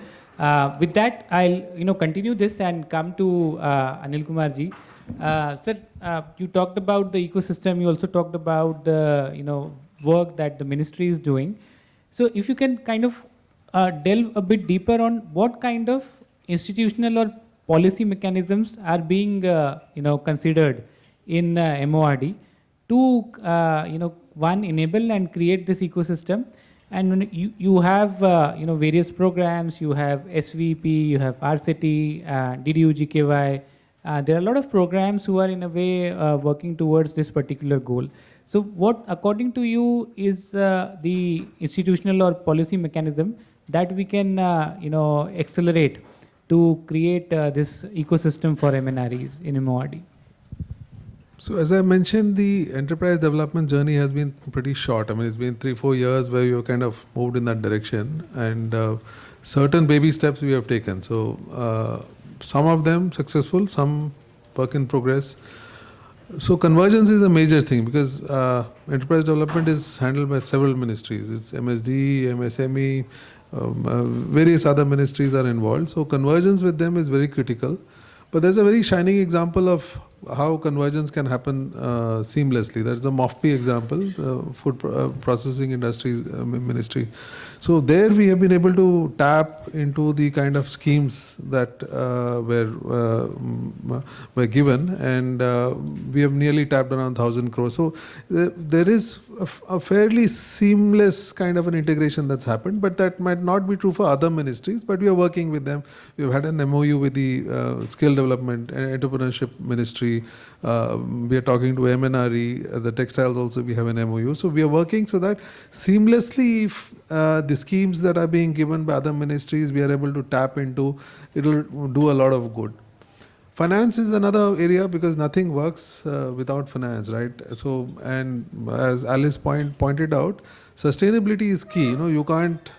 With that, I'll continue this and come to Anil Kumar ji. Sir, you talked about the ecosystem. You also talked about the work that the ministry is doing. So if you can kind of delve a bit deeper on what kind of institutional or policy mechanisms are being considered in MORD to one, enable and create this ecosystem. And when you have various programs, you have SVP, you have RCT, DDU-GKY. There are a lot of programs who are in a way working towards this particular goal. So what, according to you, is the institutional or policy mechanism that we can accelerate to create this ecosystem for MNREs in MORD? So as I mentioned, the enterprise development journey has been pretty short. I mean, it's been 3-4 years where you kind of moved in that direction, and certain baby steps we have taken. So some of them successful, some work in progress. So convergence is a major thing, because enterprise development is handled by several ministries. It's MSD, MSME, various other ministries are involved. So convergence with them is very critical. But there's a very shining example of how convergence can happen seamlessly. There's a MOFPI example, the Food Processing Industries Ministry. So there we have been able to tap into the kind of schemes that were given, and we have nearly tapped around 1,000 crores. So there is a fairly seamless kind of an integration that's happened, but that might not be true for other ministries, but we are working with them. We've had an MOU with the Skill Development and Entrepreneurship Ministry. We are talking to MNRE, the textiles also we have an MOU. So we are working so that seamlessly, if the schemes that are being given by other ministries we are able to tap into, it will do a lot of good. Finance is another area, because nothing works without finance, right? So, and as Alice pointed out, sustainability is key. You can't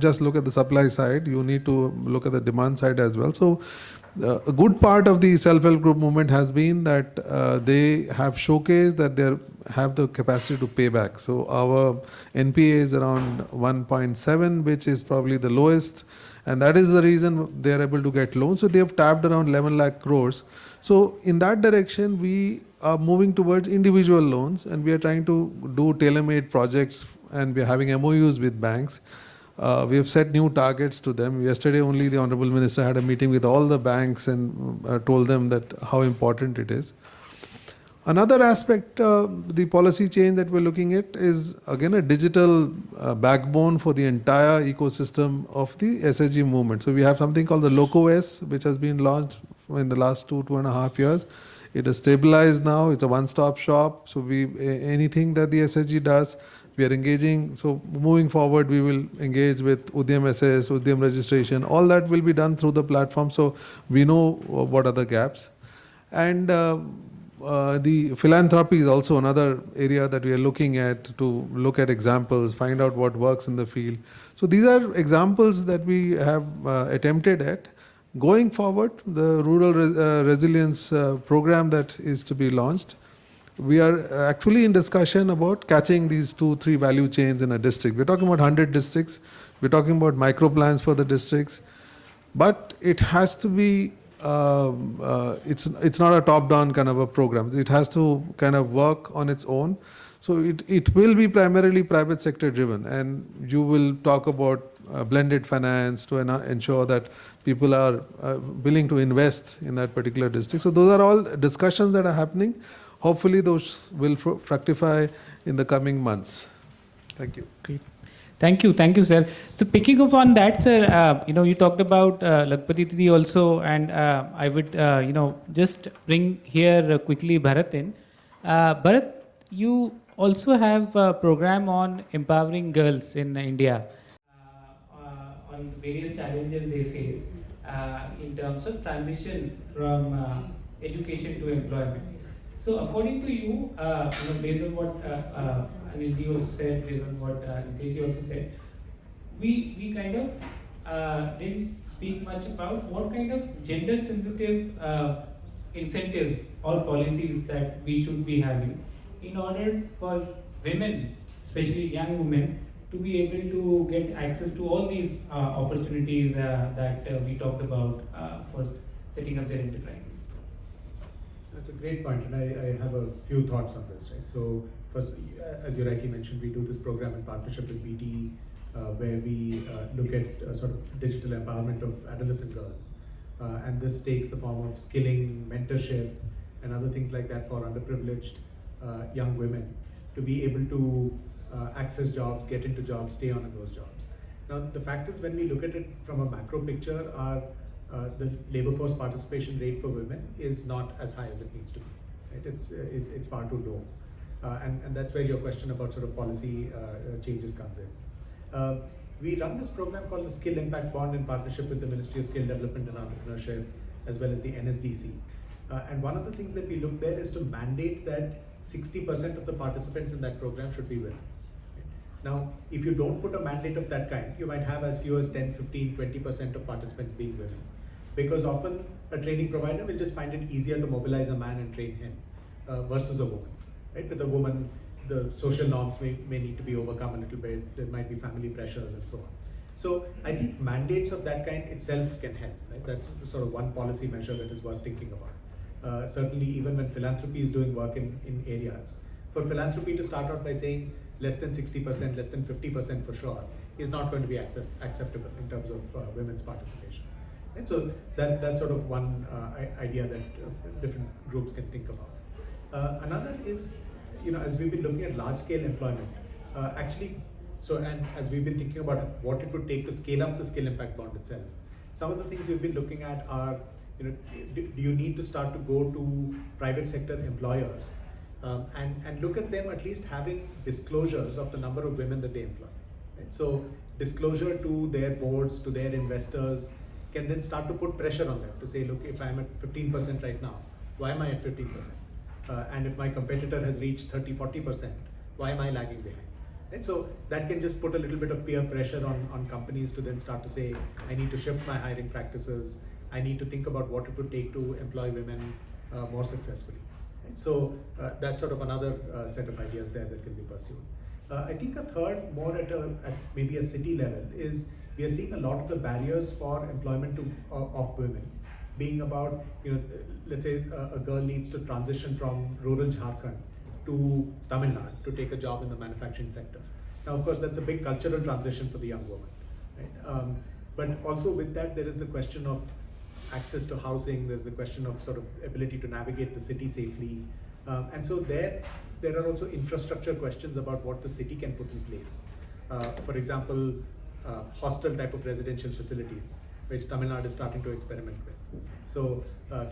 just look at the supply side. You need to look at the demand side as well. So a good part of the self-help group movement has been that they have showcased that they have the capacity to pay back. So our NPA is around 1.7, which is probably the lowest. And that is the reason they are able to get loans. So they have tapped around 11 lakh crores. So in that direction, we are moving towards individual loans, and we are trying to do tailor-made projects and we are having MOUs with banks. We have set new targets to them. Yesterday only the Honorable Minister had a meeting with all the banks and told them that how important it is. Another aspect, the policy change that we're looking at is again a digital backbone for the entire ecosystem of the SHG movement. So we have something called the LocoS, which has been launched in the last 2.5 years. It is stabilized now. It's a one-stop shop. So anything that the SHG does, we are engaging. So moving forward, we will engage with Udyam SS, Udyam registration. All that will be done through the platform. So we know what are the gaps. And the philanthropy is also another area that we are looking at, to look at examples, find out what works in the field. So these are examples that we have attempted at. Going forward, the rural resilience program that is to be launched, we are actually in discussion about catching these 2-3 value chains in a district. We're talking about 100 districts. We're talking about micro plans for the districts. But it has to be, it's not a top-down kind of a program. It has to kind of work on its own. So it will be primarily private sector driven, and you will talk about blended finance to ensure that people are willing to invest in that particular district. So those are all discussions that are happening. Hopefully those will fructify in the coming months. Thank you. Great. Thank you, sir. So picking up on that, sir, you talked about Lakhpati Didi also, and I would, just bring here quickly Bharat in. Bharat, you also have a program on empowering girls in India, on the various challenges they face in terms of transition from education to employment. So according to you, based on what Anilji also said, based on what Niteshji also said, we kind of didn't speak much about what kind of gender sensitive incentives or policies that we should be having in order for women, especially young women, to be able to get access to all these opportunities that we talked about for setting up their enterprises. That's a great point, and I have a few thoughts on this, right? So first, as you rightly mentioned, we do this program in partnership with BT, where we look at sort of digital empowerment of adolescent girls. And this takes the form of skilling, mentorship, and other things like that for underprivileged young women to be able to access jobs, get into jobs, stay on in those jobs. Now, the fact is, when we look at it from a macro picture, the labor force participation rate for women is not as high as it needs to be. Right? It's far too low, and that's where your question about sort of policy changes comes in. We run this program called the Skill Impact Bond in partnership with the Ministry of Skill Development and Entrepreneurship, as well as the NSDC. And one of the things that we look there is to mandate that 60% of the participants in that program should be women. Now, if you don't put a mandate of that kind, you might have as few as 10, 15, 20% of participants being women. Because often a training provider will just find it easier to mobilize a man and train him versus a woman. Right? With a woman, the social norms may need to be overcome a little bit. There might be family pressures and so on. So I think mandates of that kind itself can help. Right? That's sort of one policy measure that is worth thinking about. Certainly, even when philanthropy is doing work in areas, for philanthropy to start out by saying less than 60%, less than 50% for sure, is not going to be acceptable in terms of women's participation. And so that's sort of one idea that different groups can think about. Another is, as we've been looking at large-scale employment, and as we've been thinking about what it would take to scale up the Skill Impact Bond itself, some of the things we've been looking at are, do you need to start to go to private sector employers and look at them at least having disclosures of the number of women that they employ. Right? So disclosure to their boards, to their investors, can then start to put pressure on them to say, look, if I'm at 15% right now, why am I at 15%? And if my competitor has reached 30, 40%, why am I lagging behind? Right? So that can just put a little bit of peer pressure on companies to then start to say, I need to shift my hiring practices. I need to think about what it would take to employ women more successfully. Right? So that's sort of another set of ideas there that can be pursued. I think a third, more at maybe a city level, is we are seeing a lot of the barriers for employment of women being about, let's say a girl needs to transition from rural Jharkhand to Tamil Nadu to take a job in the manufacturing sector. Now, of course, that's a big cultural transition for the young woman, right? But also with that, there is the question of access to housing. There's the question of sort of ability to navigate the city safely, and so there are also infrastructure questions about what the city can put in place. For example, hostel type of residential facilities, which Tamil Nadu is starting to experiment with. So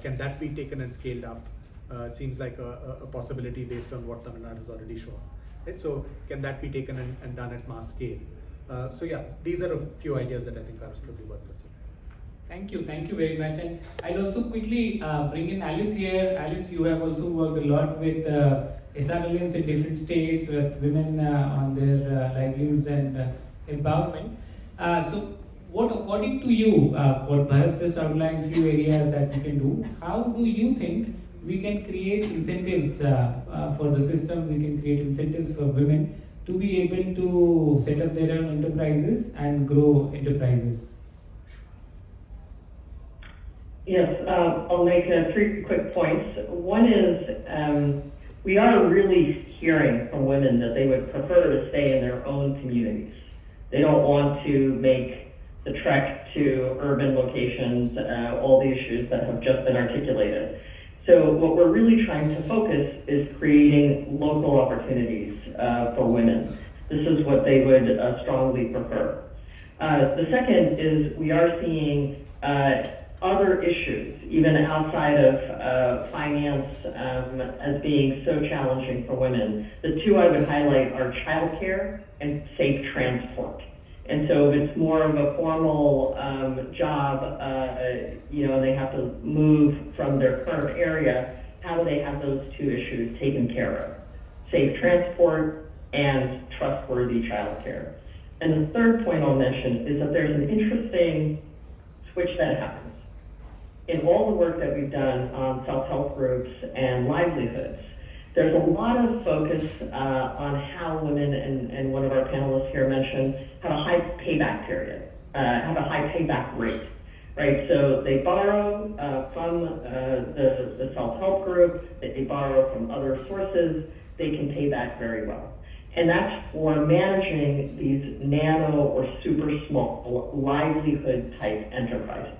can that be taken and scaled up? It seems like a possibility based on what Tamil Nadu has already shown. Right? So can that be taken and done at mass scale? So yeah, these are a few ideas that I think are probably worth considering. Thank you very much. And I'll also quickly bring in Alice here. Alice, you have also worked a lot with SRLMs in different states, with women on their livelihoods and empowerment. So what, according to you, what Bharat just outlined, few areas that we can do, how do you think we can create incentives for the system, we can create incentives for women to be able to set up their own enterprises and grow enterprises? Yes, I'll make 3 quick points. One is we are really hearing from women that they would prefer to stay in their own communities. They don't want to make the trek to urban locations, all the issues that have just been articulated. So what we're really trying to focus is creating local opportunities for women. This is what they would strongly prefer. The second is we are seeing other issues, even outside of finance, as being so challenging for women. The 2 I would highlight are childcare and safe transport. And so if it's more of a formal job, and they have to move from their current area, how do they have those 2 issues taken care of? Safe transport and trustworthy childcare. And the third point I'll mention is that there's an interesting switch that happens. In all the work that we've done on self-help groups and livelihoods, there's a lot of focus on how women, and one of our panelists here mentioned, have a high payback period, have a high payback rate, right? So they borrow from the self-help group, they borrow from other sources, they can pay back very well. And that's for managing these nano or super small livelihood type enterprises.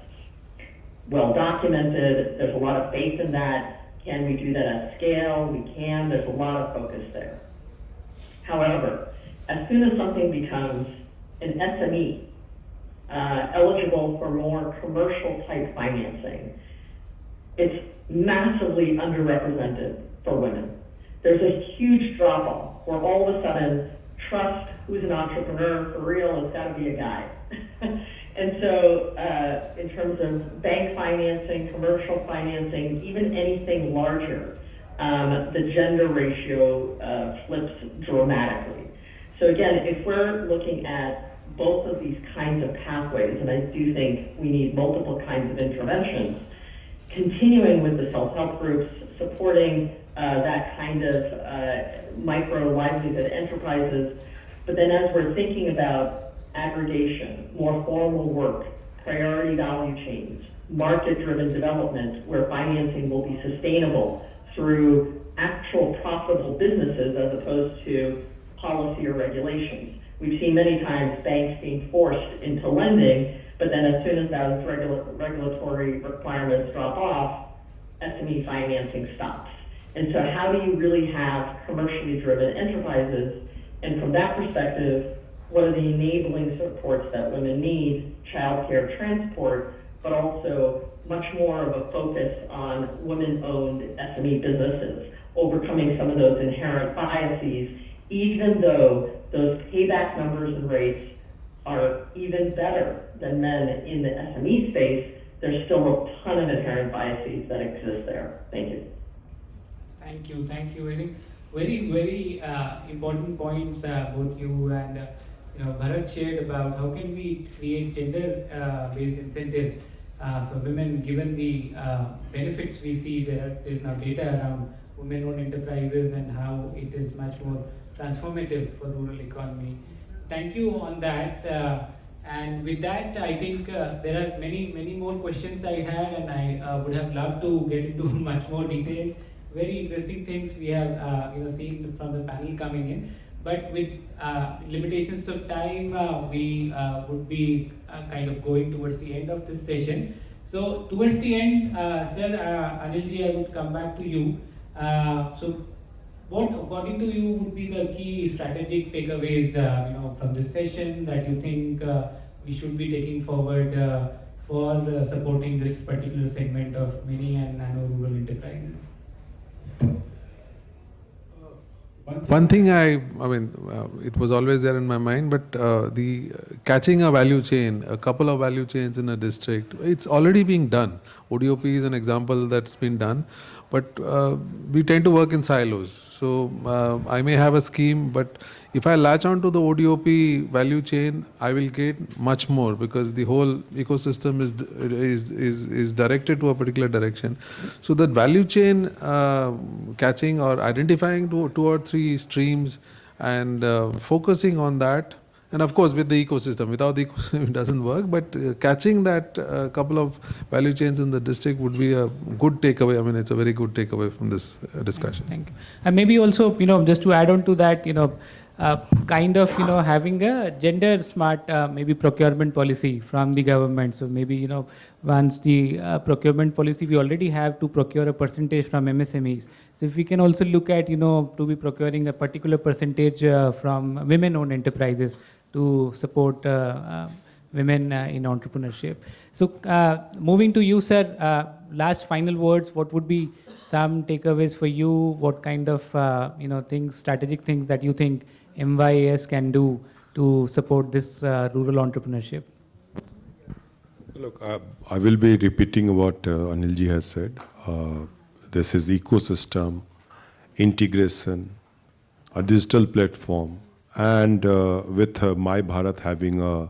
Well documented, there's a lot of faith in that. Can we do that at scale? We can, there's a lot of focus there. However, as soon as something becomes an SME, eligible for more commercial type financing, it's massively underrepresented for women. There's a huge drop off where all of a sudden, trust who's an entrepreneur for real, it's gotta be a guy. And so in terms of bank financing, commercial financing, even anything larger, the gender ratio flips dramatically. So again, if we're looking at both of these kinds of pathways, and I do think we need multiple kinds of interventions, continuing with the self-help groups, supporting that kind of micro livelihood enterprises, but then as we're thinking about aggregation, more formal work, priority value chains, market-driven development where financing will be sustainable through actual profitable businesses as opposed to policy or regulations. We've seen many times banks being forced into lending, but then as soon as those regulatory requirements drop off, SME financing stops. And so how do you really have commercially driven enterprises? And from that perspective, what are the enabling supports that women need, childcare, transport, but also much more of a focus on women-owned SME businesses, overcoming some of those inherent biases, even though those payback numbers and rates are even better than men in the SME space, there's still a ton of inherent biases that exist there. Thank you. Thank you. I think very important points both you and Bharat shared about how can we create gender-based incentives for women, given the benefits we see. There is now data around women-owned enterprises and how it is much more transformative for rural economy. Thank you on that. And with that, I think there are many more questions I had, and I would have loved to get into much more details. Very interesting things we have seen from the panel coming in. But with limitations of time, we would be kind of going towards the end of this session. So towards the end, sir, Anilji, I would come back to you. So what, according to you, would be the key strategic takeaways, from this session that you think we should be taking forward for supporting this particular segment of mini and nano rural enterprises? One thing it was always there in my mind, but the catching a value chain, a couple of value chains in a district, it's already being done. ODOP is an example that's been done, but we tend to work in silos. So I may have a scheme, but if I latch on to the ODOP value chain, I will get much more because the whole ecosystem is directed to a particular direction. So that value chain catching or identifying two or three streams and focusing on that. And of course, with the ecosystem, without the ecosystem, it doesn't work. But catching that couple of value chains in the district would be a good takeaway. I mean, it's a very good takeaway from this discussion. Thank you. And maybe also, just to add on to that, kind of, having a gender smart, maybe procurement policy from the government. So maybe, once the procurement policy, we already have to procure a percentage from MSMEs. So if we can also look at, to be procuring a particular percentage from women-owned enterprises to support women in entrepreneurship. So moving to you, sir, last final words, what would be some takeaways for you? What kind of, strategic things that you think MYAS can do to support this rural entrepreneurship? Look, I will be repeating what Anilji has said. This is ecosystem, integration, a digital platform, and with My Bharat having a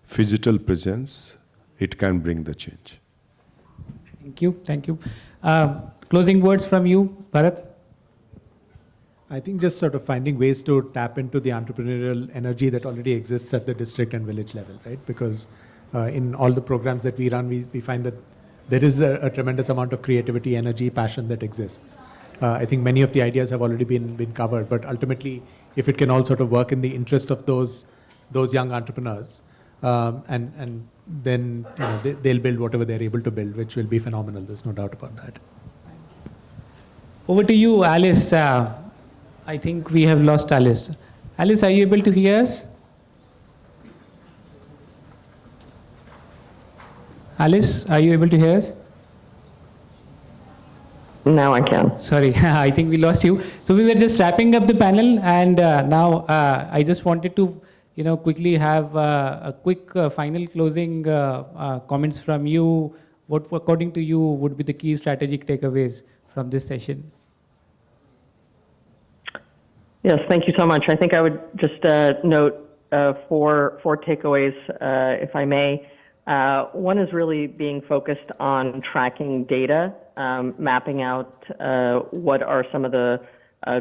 physical presence, it can bring the change. Thank you. Closing words from you, Bharat? I think just sort of finding ways to tap into the entrepreneurial energy that already exists at the district and village level, right? Because in all the programs that we run, we find that there is a tremendous amount of creativity, energy, passion that exists. I think many of the ideas have already been covered, but ultimately, if it can all sort of work in the interest of those young entrepreneurs, and then they'll build whatever they're able to build, which will be phenomenal. There's no doubt about that. Over to you, Alice. I think we have lost Alice. Alice, are you able to hear us? Alice, are you able to hear us? Now I can. Sorry, I think we lost you. So we were just wrapping up the panel, and now I just wanted to, quickly have a quick final closing comments from you. What, according to you, would be the key strategic takeaways from this session? Yes, thank you so much. I think I would just note four takeaways, if I may. One is really being focused on tracking data, mapping out what are some of the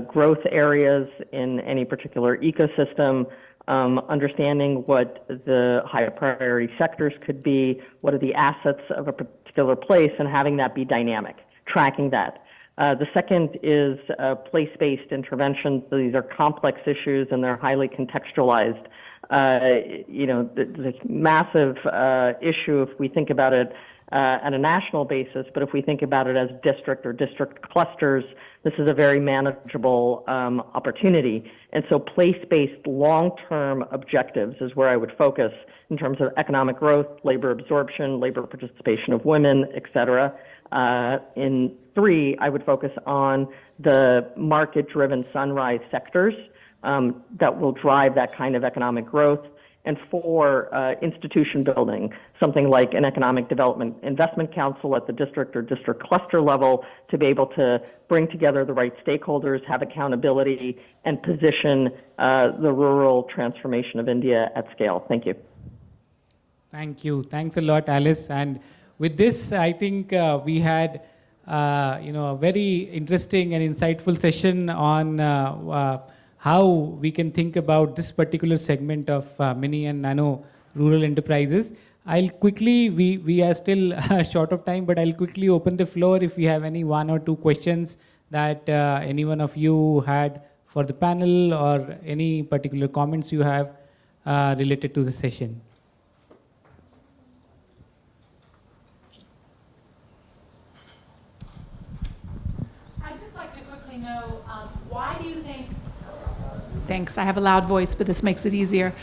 growth areas in any particular ecosystem, understanding what the higher priority sectors could be, what are the assets of a particular place, and having that be dynamic, tracking that. The second is place-based interventions. These are complex issues and they're highly contextualized. This massive issue, if we think about it at a national basis, but if we think about it as district or district clusters, this is a very manageable opportunity. And so place-based long-term objectives is where I would focus in terms of economic growth, labor absorption, labor participation of women, et cetera. In 3, I would focus on the market-driven sunrise sectors that will drive that kind of economic growth. And 4, institution building, something like an economic development investment council at the district or district cluster level to be able to bring together the right stakeholders, have accountability, and position the rural transformation of India at scale. Thank you. Thank you. Thanks a lot, Alice. And with this, I think we had a very interesting and insightful session on how we can think about this particular segment of mini and nano rural enterprises. I'll quickly, we are still short of time, but I'll quickly open the floor if we have any 1 or 2 questions that any one of you had for the panel or any particular comments you have related to the session. I'd just like to quickly know, why do you think... Thanks, I have a loud voice, but this makes it easier.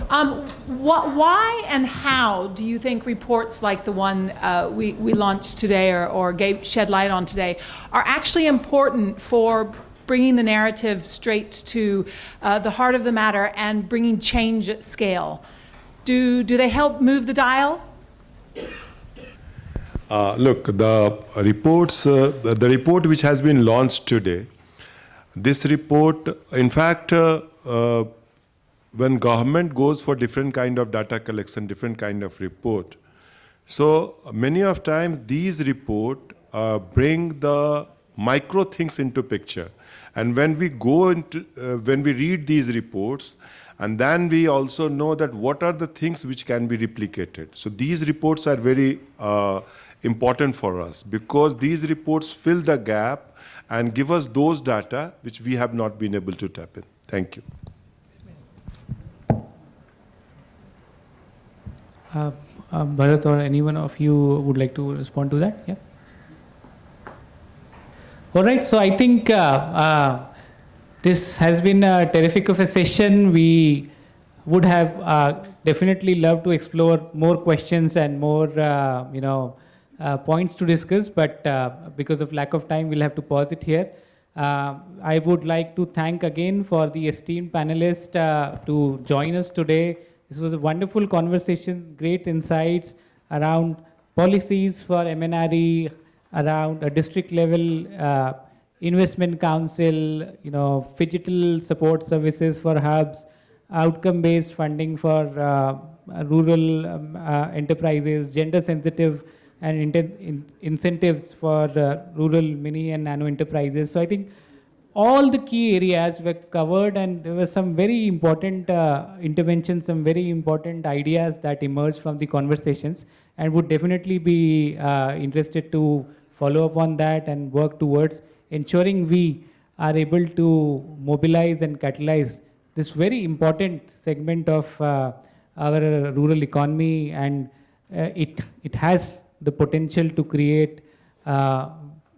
Why and how do you think reports like the one we launched today or shed light on today are actually important for bringing the narrative straight to the heart of the matter and bringing change at scale? Do they help move the dial? Look, the report which has been launched today, this report, in fact, when government goes for different kind of data collection, different kind of report, so many of times these report bring the micro things into picture. And when we go into, when we read these reports, and then we also know that what are the things which can be replicated. So these reports are very important for us because these reports fill the gap and give us those data which we have not been able to tap in. Thank you. Bharat or anyone of you would like to respond to that? Yeah. All right, so I think this has been a terrific of a session. We would have definitely loved to explore more questions and more, points to discuss, but because of lack of time, we'll have to pause it here. I would like to thank again for the esteemed panelists to join us today. This was a wonderful conversation, great insights around policies for MNRE, around a district level investment council, digital support services for hubs, outcome-based funding for rural enterprises, gender-sensitive and incentives for rural mini and nano enterprises. So I think all the key areas were covered, and there were some very important interventions, some very important ideas that emerged from the conversations, and would definitely be interested to follow up on that and work towards ensuring we are able to mobilize and catalyze this very important segment of our rural economy, and it has the potential to create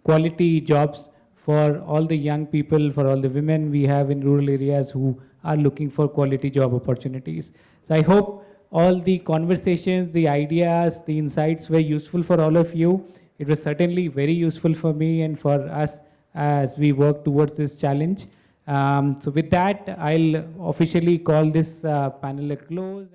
quality jobs for all the young people, for all the women we have in rural areas who are looking for quality job opportunities. So I hope all the conversations, the ideas, the insights were useful for all of you. It was certainly very useful for me and for us as we work towards this challenge. So with that, I'll officially call this panel a close.